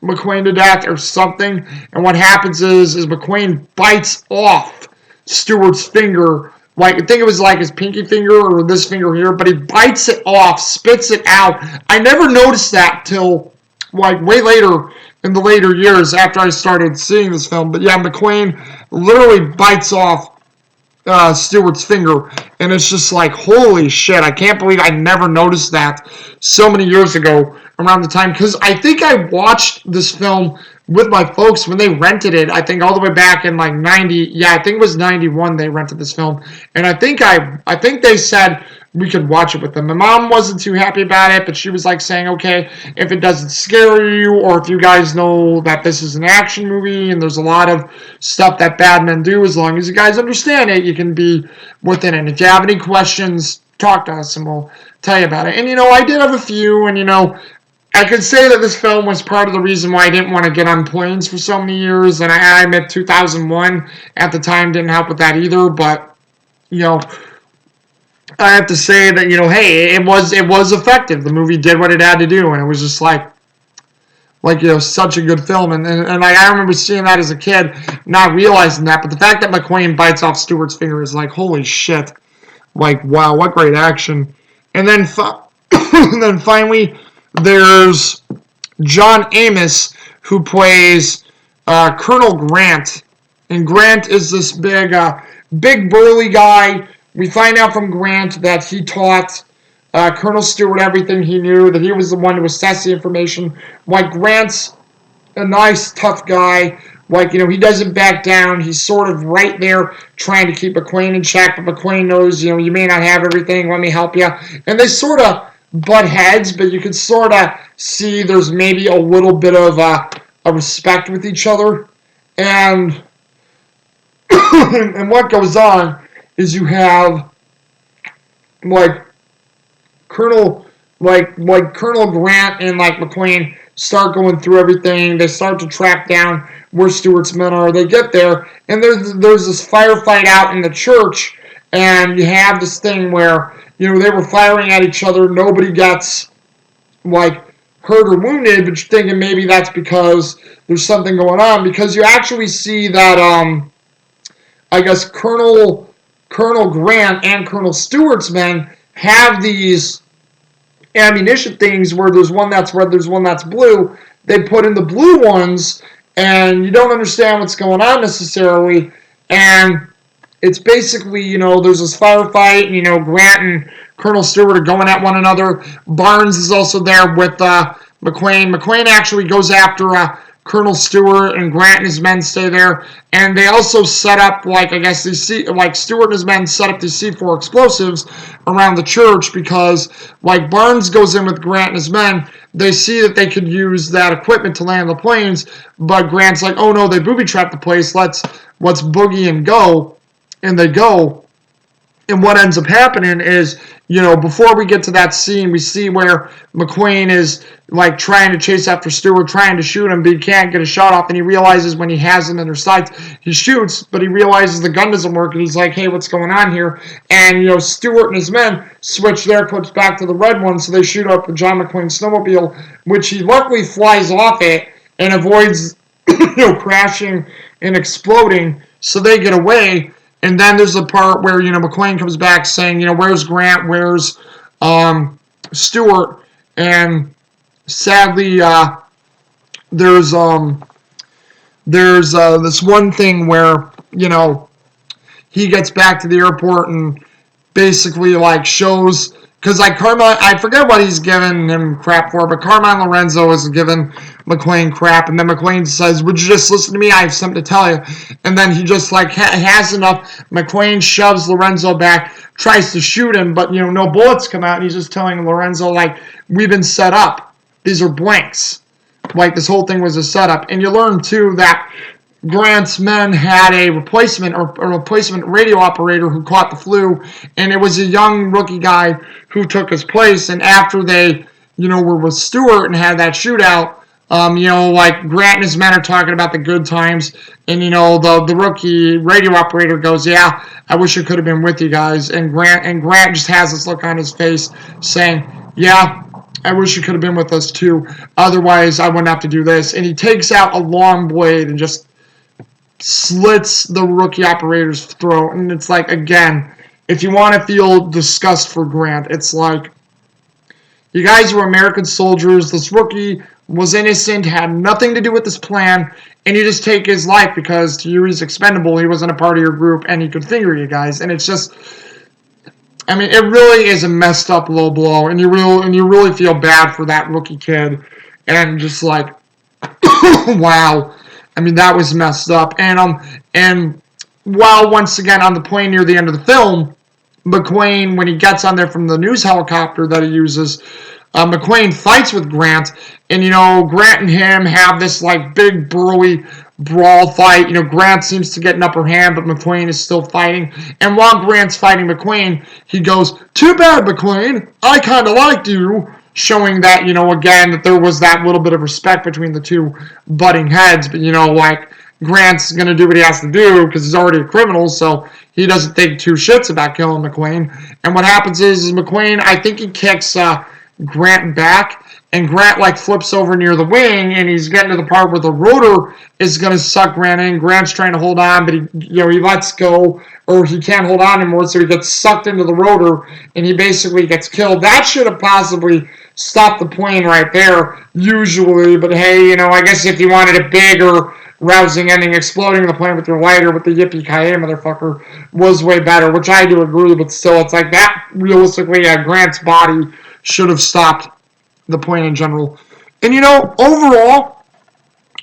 Mcclane to death or something, and what happens is Mcclane bites off Stewart's finger. Like I think it was like his pinky finger or this finger here, but he bites it off, spits it out. I never noticed that till like way later in the later years after I started seeing this film. But yeah, Mcclane literally bites off Stewart's finger, and it's just like, holy shit, I can't believe I never noticed that so many years ago around the time, because I think I watched this film with my folks when they rented it, I think all the way back in like 90, yeah, I think it was 91 they rented this film, and I think they said we could watch it with them. My mom wasn't too happy about it, but she was like saying, okay, if it doesn't scare you, or if you guys know that this is an action movie and there's a lot of stuff that bad men do, as long as you guys understand it, you can be within it. If you have any questions, talk to us and we'll tell you about it. And I did have a few, and I could say that this film was part of the reason why I didn't want to get on planes for so many years, and I admit 2001 at the time didn't help with that either, but I have to say that hey, it was effective. The movie did what it had to do, and it was just like such a good film. And I remember seeing that as a kid, not realizing that. But the fact that Mcclane bites off Stewart's finger is like, holy shit! Like, wow, what great action! And then and then finally, there's John Amos, who plays Colonel Grant, and Grant is this big burly guy. We find out from Grant that he taught Colonel Stewart everything he knew, that he was the one to assess the information. Like, Grant's a nice, tough guy. Like, he doesn't back down. He's sort of right there trying to keep Mcclane in check, but Mcclane knows, you may not have everything. Let me help you. And they sort of butt heads, but you can sort of see there's maybe a little bit of a respect with each other. And and what goes on is you have like Colonel Grant and Mcclane start going through everything. They start to track down where Stewart's men are. They get there, and there's this firefight out in the church, and you have this thing where they were firing at each other. Nobody gets hurt or wounded, but you're thinking maybe that's because there's something going on, because you actually see that I guess Colonel Grant and Colonel Stewart's men have these ammunition things where there's one that's red, there's one that's blue. They put in the blue ones, and you don't understand what's going on necessarily. And it's basically, there's this firefight, and, Grant and Colonel Stewart are going at one another. Barnes is also there with Mcclane. Mcclane actually goes after Colonel Stewart, and Grant and his men stay there. And they also set up, Stewart and his men set up these C4 explosives around the church, because, Barnes goes in with Grant and his men. They see that they could use that equipment to land the planes, but Grant's like, oh no, they booby-trapped the place, let's boogie and go. And they go. And what ends up happening is, before we get to that scene, we see where Mcclane is, trying to chase after Stewart, trying to shoot him, but he can't get a shot off, and he realizes when he has him in their sights, he shoots, but he realizes the gun doesn't work, and he's like, hey, what's going on here? And, Stewart and his men switch their clips back to the red one, so they shoot up the John McClane snowmobile, which he luckily flies off it and avoids, crashing and exploding. So they get away, and then there's a part where, Mcclane comes back saying, where's Grant, where's Stuart, and sadly, there's this one thing where, he gets back to the airport and basically shows, because Carmine, I forget what he's giving him crap for, but Carmine Lorenzo is giving Mcclane crap, and then Mcclane says, would you just listen to me, I have something to tell you, and then he just has enough. Mcclane shoves Lorenzo back, tries to shoot him, but no bullets come out, and he's just telling Lorenzo, we've been set up, these are blanks, this whole thing was a setup. And you learn too that Grant's men had a replacement radio operator who caught the flu, and it was a young rookie guy who took his place. And after they, were with Stuart and had that shootout, Grant and his men are talking about the good times, and the rookie radio operator goes, "Yeah, I wish I could have been with you guys." And Grant just has this look on his face, saying, "Yeah, I wish you could have been with us too. Otherwise, I wouldn't have to do this." And he takes out a long blade and just slits the rookie operator's throat. And it's again, if you want to feel disgust for Grant, it's you guys were American soldiers. This rookie was innocent, had nothing to do with this plan, and you just take his life because to you he's expendable. He wasn't a part of your group, and he could finger you guys. And it's just, it really is a messed up low blow, and you really feel bad for that rookie kid, and just wow. That was messed up. And while once again on the plane near the end of the film, Mcclane, when he gets on there from the news helicopter that he uses, Mcclane fights with Grant, and Grant and him have this big burly brawl fight. Grant seems to get an upper hand, but Mcclane is still fighting. And while Grant's fighting Mcclane, he goes, "Too bad, Mcclane, I kind of liked you," showing that, again, that there was that little bit of respect between the two butting heads. But, Grant's going to do what he has to do because he's already a criminal, so he doesn't think two shits about killing Mcclane. And what happens is Mcclane, I think he kicks Grant back, and Grant flips over near the wing, and he's getting to the part where the rotor is going to suck Grant in. Grant's trying to hold on, but he lets go, or he can't hold on anymore, so he gets sucked into the rotor, and he basically gets killed. That should have possibly stopped the plane right there, usually, but hey, I guess if you wanted a big or rousing ending, exploding the plane with your lighter with the yippee-ki-yay motherfucker was way better, which I do agree, but still, it's that, realistically, Grant's body should have stopped the plane in general. And, overall,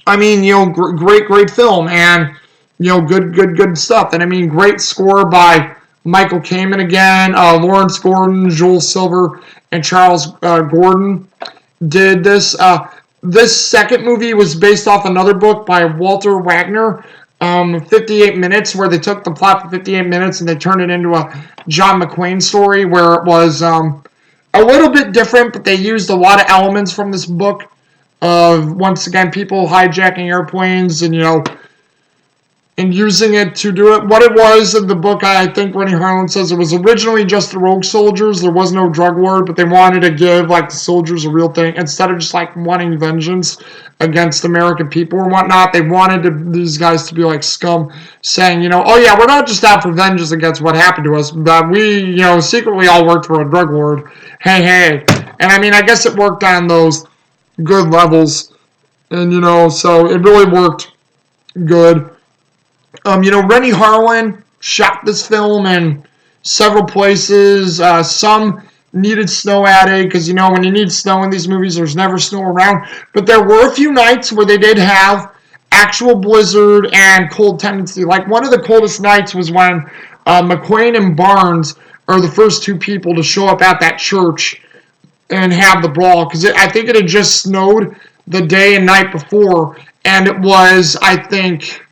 great film, and, good stuff. And, great score by Michael Kamen again, Lawrence Gordon, Joel Silver, and Charles Gordon did this. This second movie was based off another book by Walter Wagner, 58 Minutes, where they took the plot for 58 Minutes and they turned it into a John McClane story, where it was a little bit different, but they used a lot of elements from this book of, once again, people hijacking airplanes and, and using it to do it. What it was in the book, I think Rennie Harlan says it was originally just the rogue soldiers. There was no drug lord, but they wanted to give the soldiers a real thing instead of just wanting vengeance against American people or whatnot. They wanted these guys to be scum, saying, oh yeah, we're not just out for vengeance against what happened to us, but we, secretly all worked for a drug lord. Hey. And I guess it worked on those good levels, and so it really worked good. Rennie Harlan shot this film in several places. Some needed snow added because, when you need snow in these movies, there's never snow around. But there were a few nights where they did have actual blizzard and cold tendency. One of the coldest nights was when Mcclane and Barnes are the first two people to show up at that church and have the brawl. Because I think it had just snowed the day and night before. And it was, I think,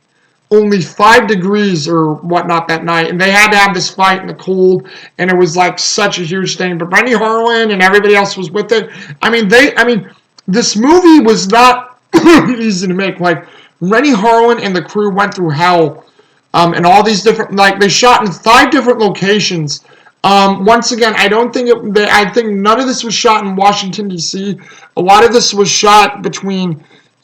only 5 degrees or whatnot that night, and they had to have this fight in the cold, and it was such a huge thing. But Rennie Harlan and everybody else was with it. This movie was not easy to make. Rennie Harlan and the crew went through hell, and all these different, they shot in 5 different locations. Once again, I think none of this was shot in Washington, D.C. A lot of this was shot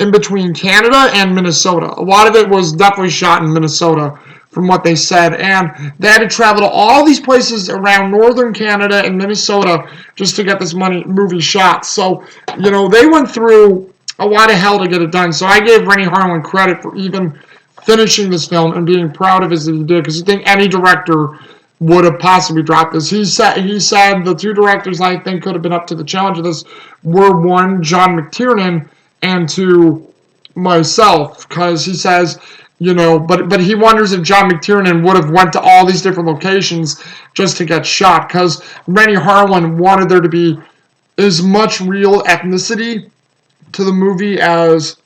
in between Canada and Minnesota. A lot of it was definitely shot in Minnesota. from what they said. And they had to travel to all these places around northern Canada and Minnesota just to get this movie shot. So, they went through a lot of hell to get it done. So I gave Renny Harlin credit for even finishing this film and being proud of it as he did, because I think any director would have possibly dropped this. He said the two directors I think could have been up to the challenge of this were, one, John McTiernan, and two, myself, because he says, but he wonders if John McTiernan would have went to all these different locations just to get shot, because Renny Harlin wanted there to be as much real ethnicity to the movie as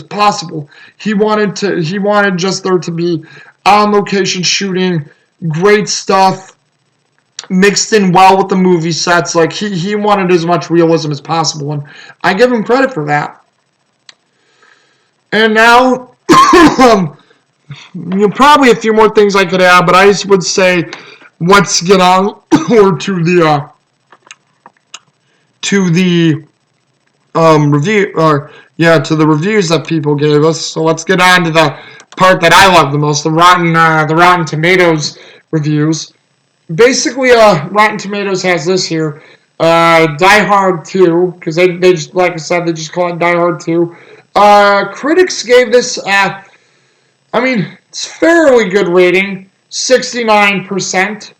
possible. He wanted just there to be on location shooting, great stuff mixed in well with the movie sets. Like he wanted as much realism as possible, and I give him credit for that. And now probably a few more things I could add, but I just would say let's get on or to the review, or to the reviews that people gave us. So let's get on to the part that I love the most, the Rotten Tomatoes reviews. Basically, Rotten Tomatoes has this here, Die Hard 2, because they just, like I said, they just call it Die Hard 2. Critics gave this, it's fairly good rating, 69%.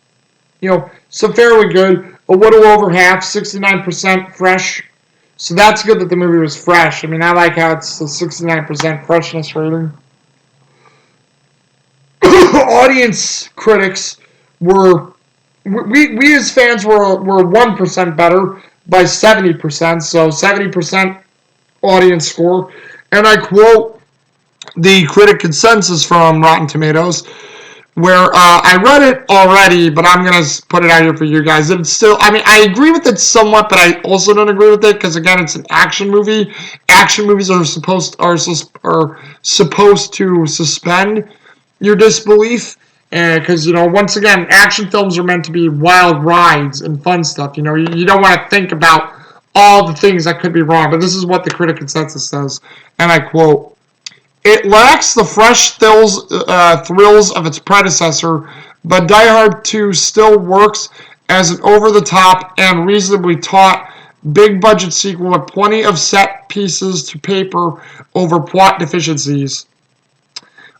So fairly good. A little over half, 69% fresh. So that's good that the movie was fresh. I like how it's a 69% freshness rating. Audience critics were, we as fans were 1% better by 70%. So 70% audience score. And I quote the critic consensus from Rotten Tomatoes, where I read it already, but I'm going to put it out here for you guys. It's still, I agree with it somewhat, but I also don't agree with it, because again, it's an action movie. Action movies are supposed to suspend your disbelief, because, once again, action films are meant to be wild rides and fun stuff. You don't want to think about all the things that could be wrong, but this is what the critic consensus says, and I quote, "It lacks the fresh thrills of its predecessor, but Die Hard 2 still works as an over-the-top and reasonably taut big-budget sequel with plenty of set pieces to paper over plot deficiencies."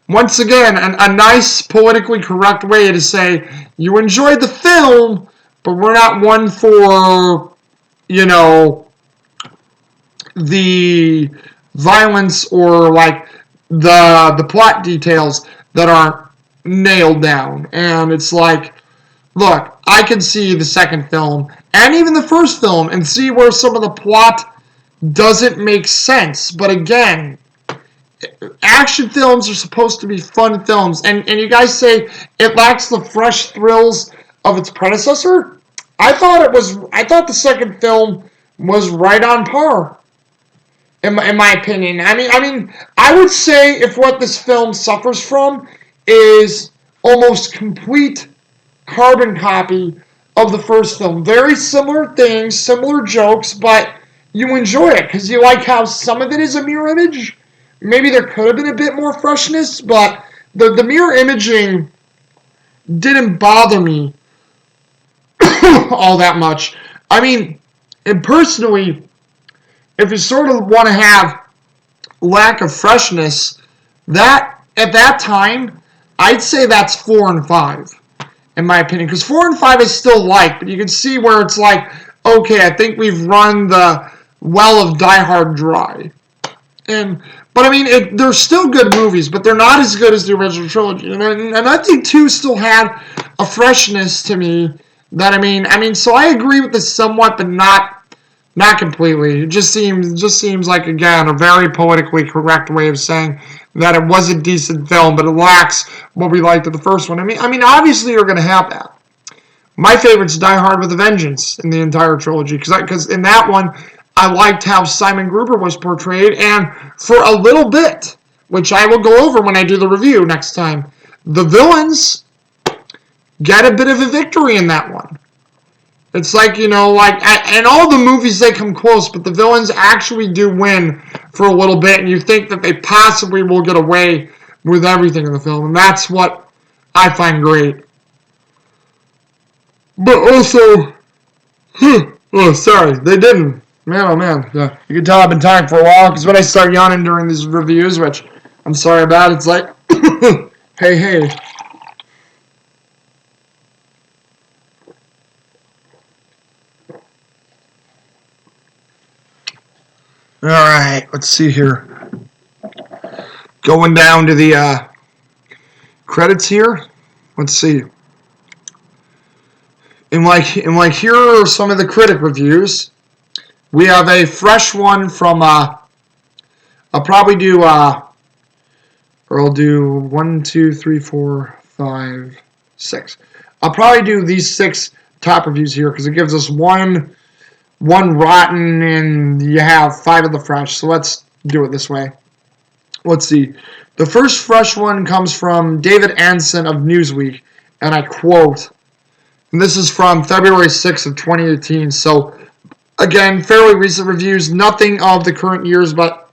Once again, a nice politically correct way to say, you enjoyed the film, but we're not one for, the violence or, the plot details that aren't nailed down. And it's like, look, I can see the second film and even the first film and see where some of the plot doesn't make sense. But again, action films are supposed to be fun films. And you guys say it lacks the fresh thrills of its predecessor? I thought the second film was right on par. In my opinion. I would say if what this film suffers from is almost complete carbon copy of the first film. Very similar things, similar jokes, but you enjoy it because you like how some of it is a mirror image. Maybe there could have been a bit more freshness, but the mirror imaging didn't bother me all that much. And personally, if you sort of want to have lack of freshness, that at that time, I'd say that's 4 and 5, in my opinion. Because 4 and 5 is still but you can see where it's like, okay, I think we've run the well of Die Hard dry. But they're still good movies, but they're not as good as the original trilogy. And I think 2 still had a freshness to me that, so I agree with this somewhat, but not completely. It just seems like, again, a very politically correct way of saying that it was a decent film, but it lacks what we liked of the first one. Obviously you're going to have that. My favorite's Die Hard with a Vengeance in the entire trilogy, because in that one, I liked how Simon Gruber was portrayed, and for a little bit, which I will go over when I do the review next time, the villains get a bit of a victory in that one. It's like, in all the movies they come close, but the villains actually do win for a little bit, and you think that they possibly will get away with everything in the film, and that's what I find great. But also, oh, sorry, they didn't. Man, oh man. Yeah. You can tell I've been tired for a while, because when I start yawning during these reviews, which I'm sorry about, it's like, hey, hey. Alright, let's see here. Going down to the credits here. Let's see. And like here are some of the critic reviews. We have a fresh one from I'll probably do or I'll do 1, 2, 3, 4, 5, 6. I'll probably do these 6 top reviews here because it gives us one rotten and you have 5 of the fresh. So let's do it this way. Let's see. The first fresh one comes from David Anson of Newsweek, and I quote, and this is from February 6th of 2018. So again, fairly recent reviews, nothing of the current years, but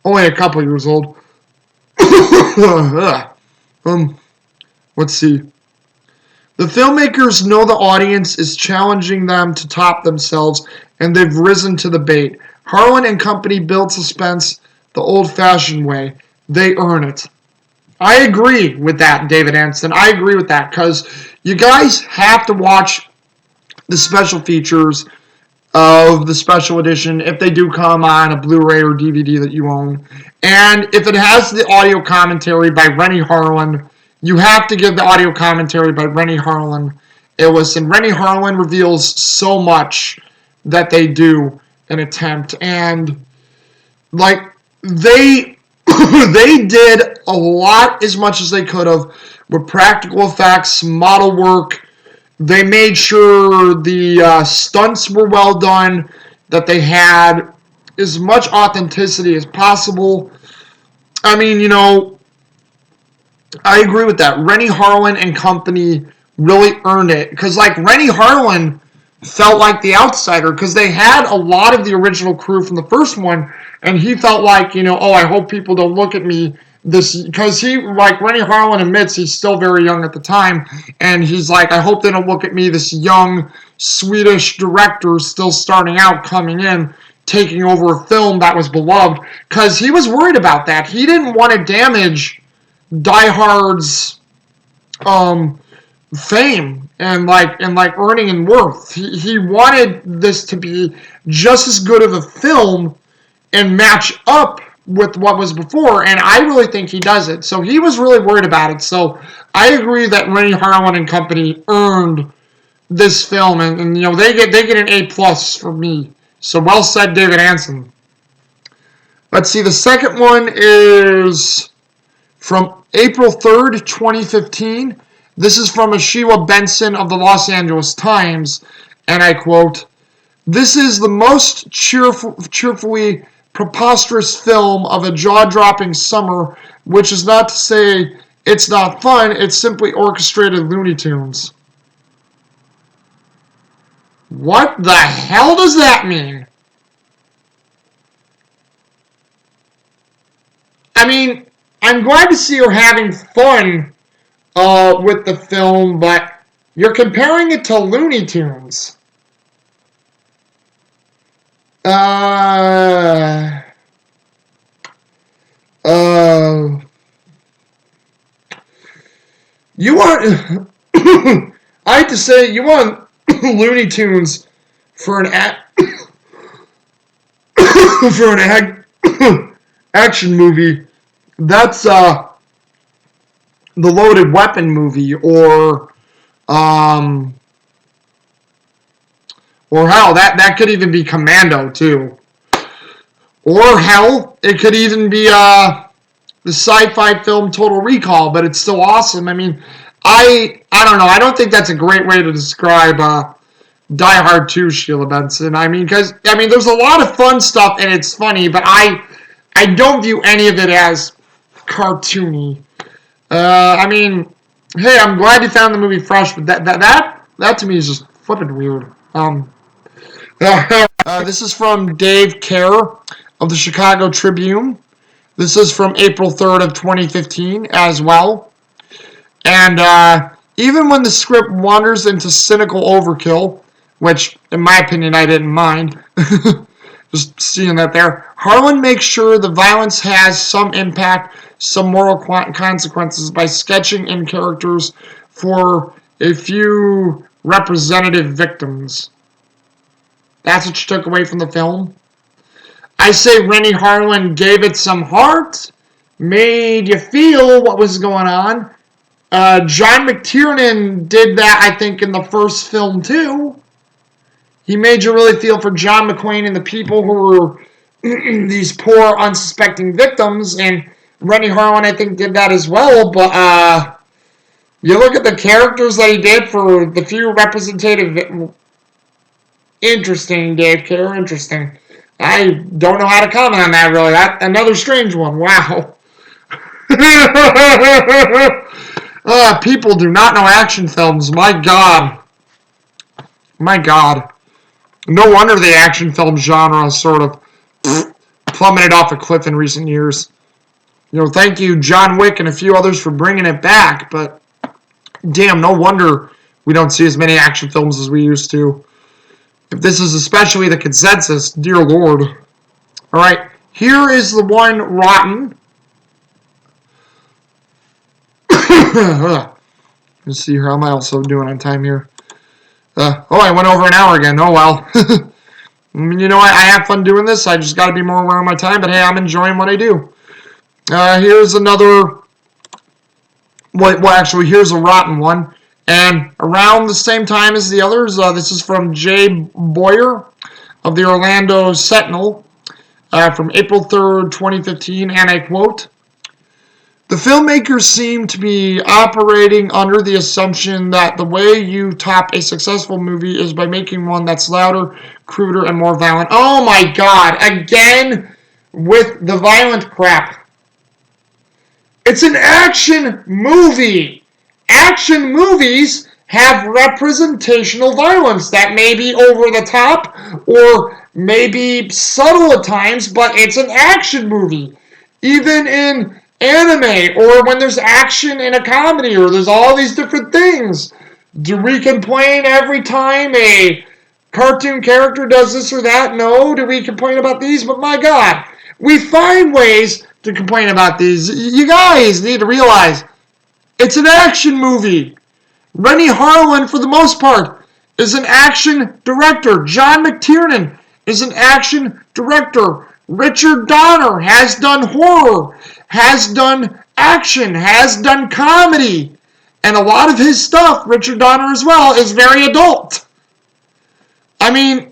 only a couple years old. Let's see. The filmmakers know the audience is challenging them to top themselves, and they've risen to the bait. Harlan and company build suspense the old-fashioned way. They earn it. I agree with that, David Anson. I agree with that, because you guys have to watch the special features of the special edition if they do come on a Blu-ray or DVD that you own. And if it has the audio commentary by Rennie Harlan, you have to give the audio commentary by Rennie Harlan a listen. Rennie Harlan reveals so much that they do an attempt. And, like, they they did a lot as much as they could have with practical effects, model work. They made sure the stunts were well done, that they had as much authenticity as possible. I mean, you know, I agree with that. Rennie Harlan and company really earned it. Because, like, Rennie Harlan felt like the outsider because they had a lot of the original crew from the first one, and he felt like, you know, oh, I hope people don't look at me this, because he, like Rennie Harlan admits, he's still very young at the time, and he's like, I hope they don't look at me, this young Swedish director still starting out, coming in, taking over a film that was beloved, because he was worried about that. He didn't want to damage Die Hard's fame and earning and worth. He wanted this to be just as good of a film and match up with what was before, and I really think he does it. So he was really worried about it. So I agree that Rennie Harlan and company earned this film, and you know, they get an A+ from me. So well said, David Anson. Let's see, the second one is from April 3rd, 2015. This is from Ashiwa Benson of the Los Angeles Times, and I quote, "This is the most cheerfully preposterous film of a jaw-dropping summer, which is not to say it's not fun, it's simply orchestrated Looney Tunes." What the hell does that mean? I mean, I'm glad to see you're having fun with the film, but you're comparing it to Looney Tunes. You want, I have to say, you want Looney Tunes for an for an action movie. That's the Loaded Weapon movie, or hell, that could even be Commando too. Or hell, it could even be the sci-fi film Total Recall, but it's still awesome. I mean, I don't know. I don't think that's a great way to describe Die Hard 2, Sheila Benson. I mean, because there's a lot of fun stuff and it's funny, but I don't view any of it as cartoony. I mean, hey, I'm glad you found the movie fresh, but that to me is just flipping weird. This is from Dave Kerr of the Chicago Tribune. This is from April 3rd of 2015 as well. And even when the script wanders into cynical overkill, which, in my opinion, I didn't mind, just seeing that there, Harlan makes sure the violence has some impact, some moral consequences by sketching in characters for a few representative victims. That's what you took away from the film. I say Rennie Harlan gave it some heart, made you feel what was going on. John McTiernan did that, I think, in the first film, too. He made you really feel for John McClane and the people who were these poor, unsuspecting victims, and Rennie Harlan, I think, did that as well, but you look at the characters that he did for the few representative... Interesting, Dave Kerr, interesting. I don't know how to comment on that, really. Another strange one. Wow. People do not know action films. My God. My God. No wonder the action film genre has sort of plummeted off a cliff in recent years. You know, thank you, John Wick and a few others for bringing it back, but damn, no wonder we don't see as many action films as we used to. If this is especially the consensus, dear Lord. Alright, here is the one rotten. Let's see here, how am I also doing on time here? I went over an hour again. Oh, well. I mean, you know what? I have fun doing this. I just got to be more aware of my time. But, hey, I'm enjoying what I do. Here's another... Well, actually, here's a rotten one. And around the same time as the others, this is from Jay Boyer of the Orlando Sentinel from April 3rd, 2015. And I quote, "The filmmakers seem to be operating under the assumption that the way you top a successful movie is by making one that's louder, cruder, and more violent." Oh my God, again with the violent crap. It's an action movie. Action movies have representational violence that may be over the top or maybe subtle at times, but it's an action movie. Even in anime, or when there's action in a comedy, or there's all these different things. Do we complain every time a cartoon character does this or that? No. Do we complain about these? But my God, we find ways to complain about these. You guys need to realize it's an action movie. Rennie Harlan, for the most part, is an action director. John McTiernan is an action director. Richard Donner has done horror, has done action, has done comedy. And a lot of his stuff, Richard Donner as well, is very adult. I mean,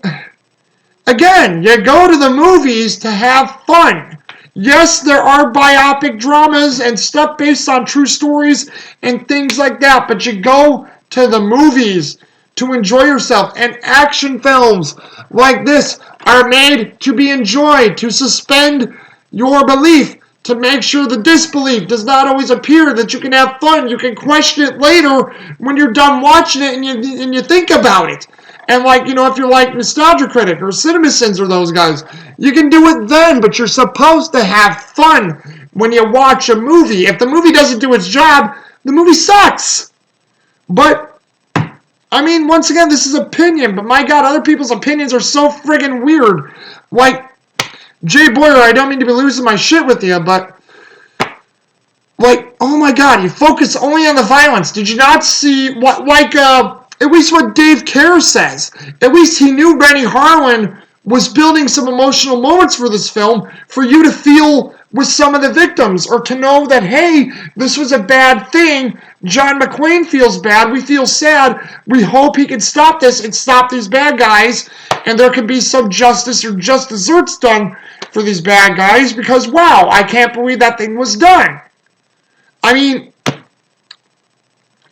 again, you go to the movies to have fun. Yes, there are biopic dramas and stuff based on true stories and things like that, but you go to the movies to enjoy yourself. And action films like this are made to be enjoyed, to suspend your belief, to make sure the disbelief does not always appear, that you can have fun. You can question it later when you're done watching it and you think about it. And like, you know, if you're like Nostalgia Critic or CinemaSins or those guys, you can do it then, but you're supposed to have fun when you watch a movie. If the movie doesn't do its job, the movie sucks. But, I mean, once again, this is opinion, but my God, other people's opinions are so friggin' weird. Like, Jay Boyer, I don't mean to be losing my shit with you, but, like, oh my God, you focus only on the violence. Did you not see what, like, at least what Dave Kerr says? At least he knew Rennie Harlan was building some emotional moments for this film for you to feel with some of the victims, or to know that, hey, this was a bad thing. John McClane feels bad. We feel sad. We hope he can stop this and stop these bad guys, and there can be some justice or just desserts done for these bad guys, because, wow, I can't believe that thing was done. I mean,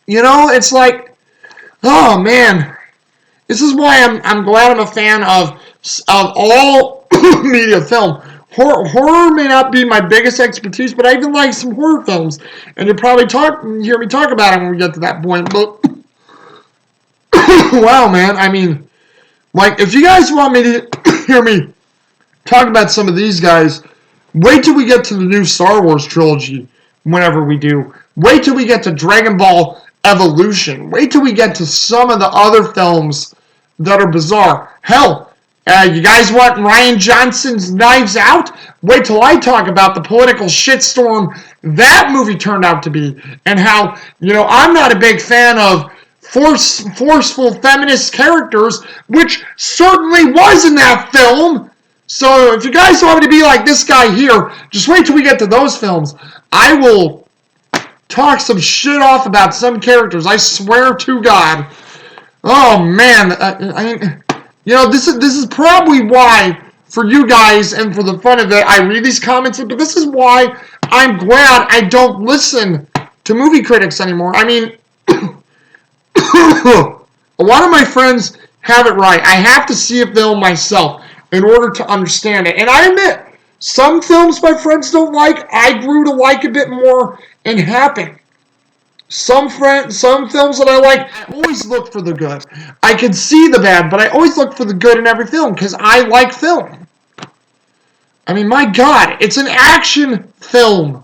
you know, it's like, oh, man. This is why I'm glad I'm a fan of all media film. Horror may not be my biggest expertise, but I even like some horror films. And you'll probably hear me talk about it when we get to that point. But, wow, man. I mean, like, if you guys want me to hear me talk about some of these guys, Wait till we get to the new Star Wars trilogy whenever we do. Wait till we get to Dragon Ball Evolution. Wait till we get to some of the other films that are bizarre. Hell, you guys want Ryan Johnson's Knives Out? Wait till I talk about the political shitstorm that movie turned out to be, and how, I'm not a big fan of forceful feminist characters, which certainly was in that film. So if you guys want me to be like this guy here, just wait till we get to those films. I will talk some shit off about some characters. I swear to God. Oh man, this is probably why, for you guys and for the fun of it, I read these comments. But this is why I'm glad I don't listen to movie critics anymore. I mean, a lot of my friends have it right. I have to see a film myself in order to understand it. And I admit, some films my friends don't like, I grew to like a bit more and happen. Some films that I like, I always look for the good. I can see the bad, but I always look for the good in every film because I like film. I mean, my God, it's an action film.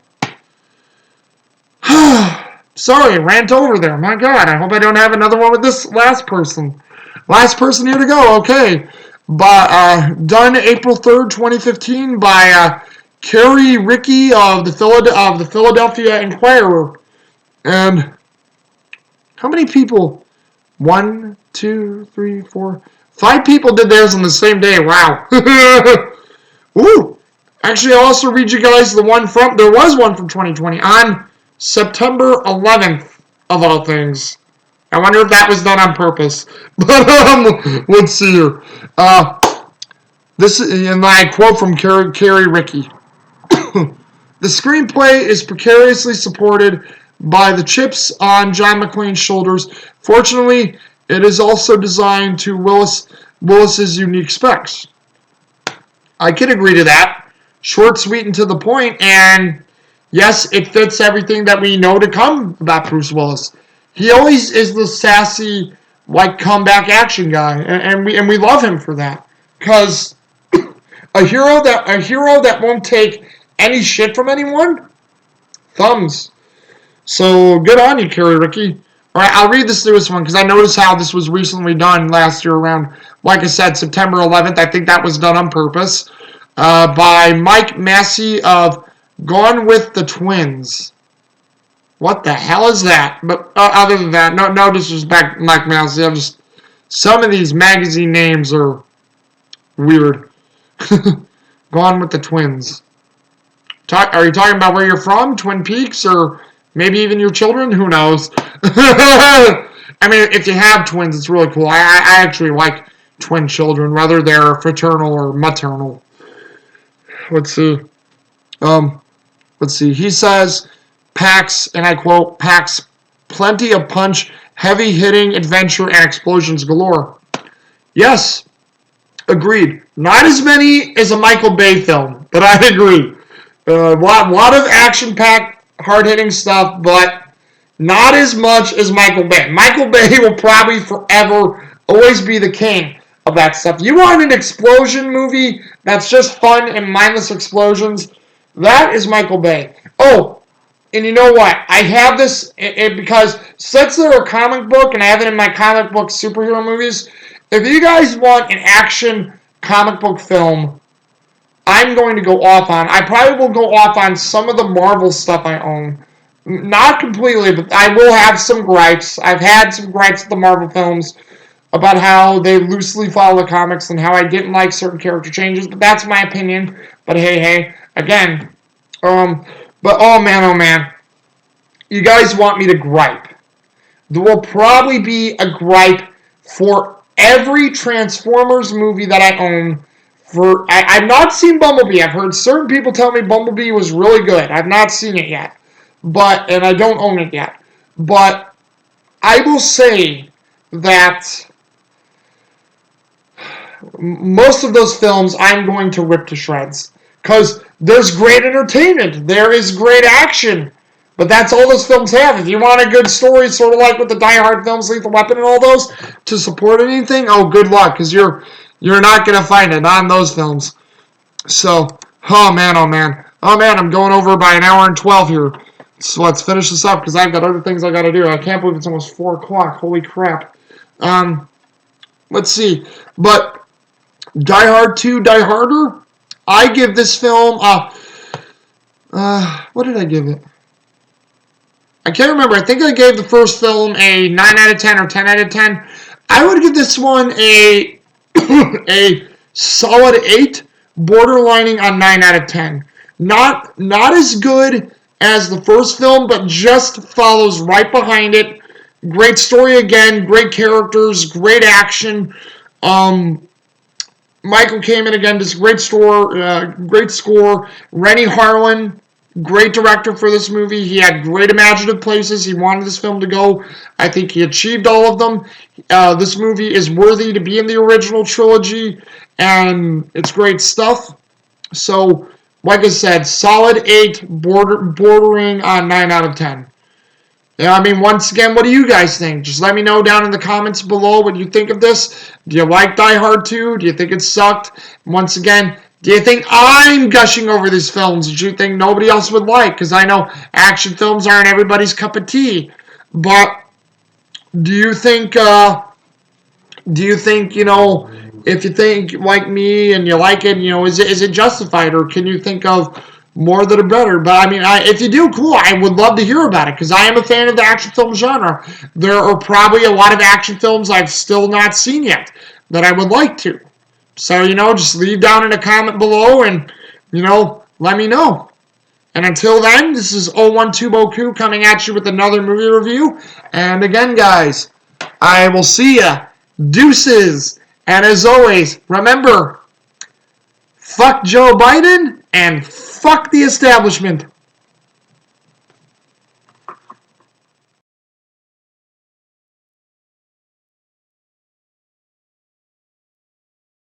Sorry, rant over there. My God, I hope I don't have another one with this last person. Last person here to go, okay. But done April 3rd, 2015 by Carrie Rickey of the Philadelphia Inquirer. And how many people? 1, 2, 3, 4, 5 people did theirs on the same day. Wow. Ooh. Actually, I'll also read you guys there was one from 2020 on September 11th, of all things. I wonder if that was done on purpose. But let's see here. This is my quote from Carrie Rickey. The screenplay is precariously supported by the chips on John Mcclane's shoulders. Fortunately, it is also designed to Willis's unique specs. I can agree to that. Short, sweet, and to the point, and yes, it fits everything that we know to come about Bruce Willis. He always is the sassy, comeback action guy, and we love him for that. Because a hero that won't take any shit from anyone, thumbs. So good on you, Carrie Rickey. All right, I'll read this newest one because I noticed how this was recently done last year around, like I said, September 11th. I think that was done on purpose. By Mike Massey of Gone with the Twins. What the hell is that? But other than that, no disrespect, Mike Massey. Some of these magazine names are weird. Gone with the Twins. Are you talking about where you're from? Twin Peaks? Or maybe even your children? Who knows? I mean, if you have twins, it's really cool. I actually like twin children, whether they're fraternal or maternal. Let's see. He says, packs, and I quote, packs plenty of punch, heavy-hitting adventure, and explosions galore. Yes, agreed. Not as many as a Michael Bay film, but I agree. A lot of action-packed, hard-hitting stuff, but not as much as Michael Bay. Michael Bay will probably forever always be the king of that stuff. You want an explosion movie that's just fun and mindless explosions? That is Michael Bay. Oh, and you know what? I have this because since they're a comic book, and I have it in my comic book superhero movies, if you guys want an action comic book film, I'm going to go off on. I probably will go off on some of the Marvel stuff I own. Not completely, but I will have some gripes. I've had some gripes with the Marvel films about how they loosely follow the comics and how I didn't like certain character changes, but that's my opinion. But hey, again, but oh man, you guys want me to gripe. There will probably be a gripe for every Transformers movie that I own. I've not seen Bumblebee. I've heard certain people tell me Bumblebee was really good. I've not seen it yet, and I don't own it yet. But I will say that most of those films I'm going to rip to shreds. Because there's great entertainment. There is great action. But that's all those films have. If you want a good story, sort of like with the Die Hard films, Lethal Weapon and all those, to support anything, oh, good luck. Because you're not going to find it on those films. So, Oh man, oh man. Oh man, I'm going over by an hour and 12 here. So let's finish this up because I've got other things I gotta do. I can't believe it's almost 4 o'clock. Holy crap. Um, let's see. But Die Hard 2, Die Harder, I give this film, what did I give it? I can't remember. I think I gave the first film a 9 out of 10 or 10 out of 10. I would give this one a a solid 8, borderlining on 9 out of 10. Not as good as the first film, but just follows right behind it. Great story again, great characters, great action. Um, Mcclane again, just great score. Rennie Harlan, great director for this movie. He had great imaginative places he wanted this film to go. I think he achieved all of them. This movie is worthy to be in the original trilogy, and it's great stuff. So, like I said, solid 8, bordering on 9 out of 10. Yeah, I mean, once again, what do you guys think? Just let me know down in the comments below what you think of this. Do you like Die Hard 2? Do you think it sucked? Once again, do you think I'm gushing over these films that you think nobody else would like? Because I know action films aren't everybody's cup of tea. But do you think, if you think like me and you like it, is it justified, or can you think of more that are better? But I mean, if you do, cool. I would love to hear about it because I am a fan of the action film genre. There are probably a lot of action films I've still not seen yet that I would like to. So, just leave down in a comment below and, let me know. And until then, this is 012 Boku coming at you with another movie review. And again, guys, I will see ya. Deuces. And as always, remember, fuck Joe Biden and fuck the establishment.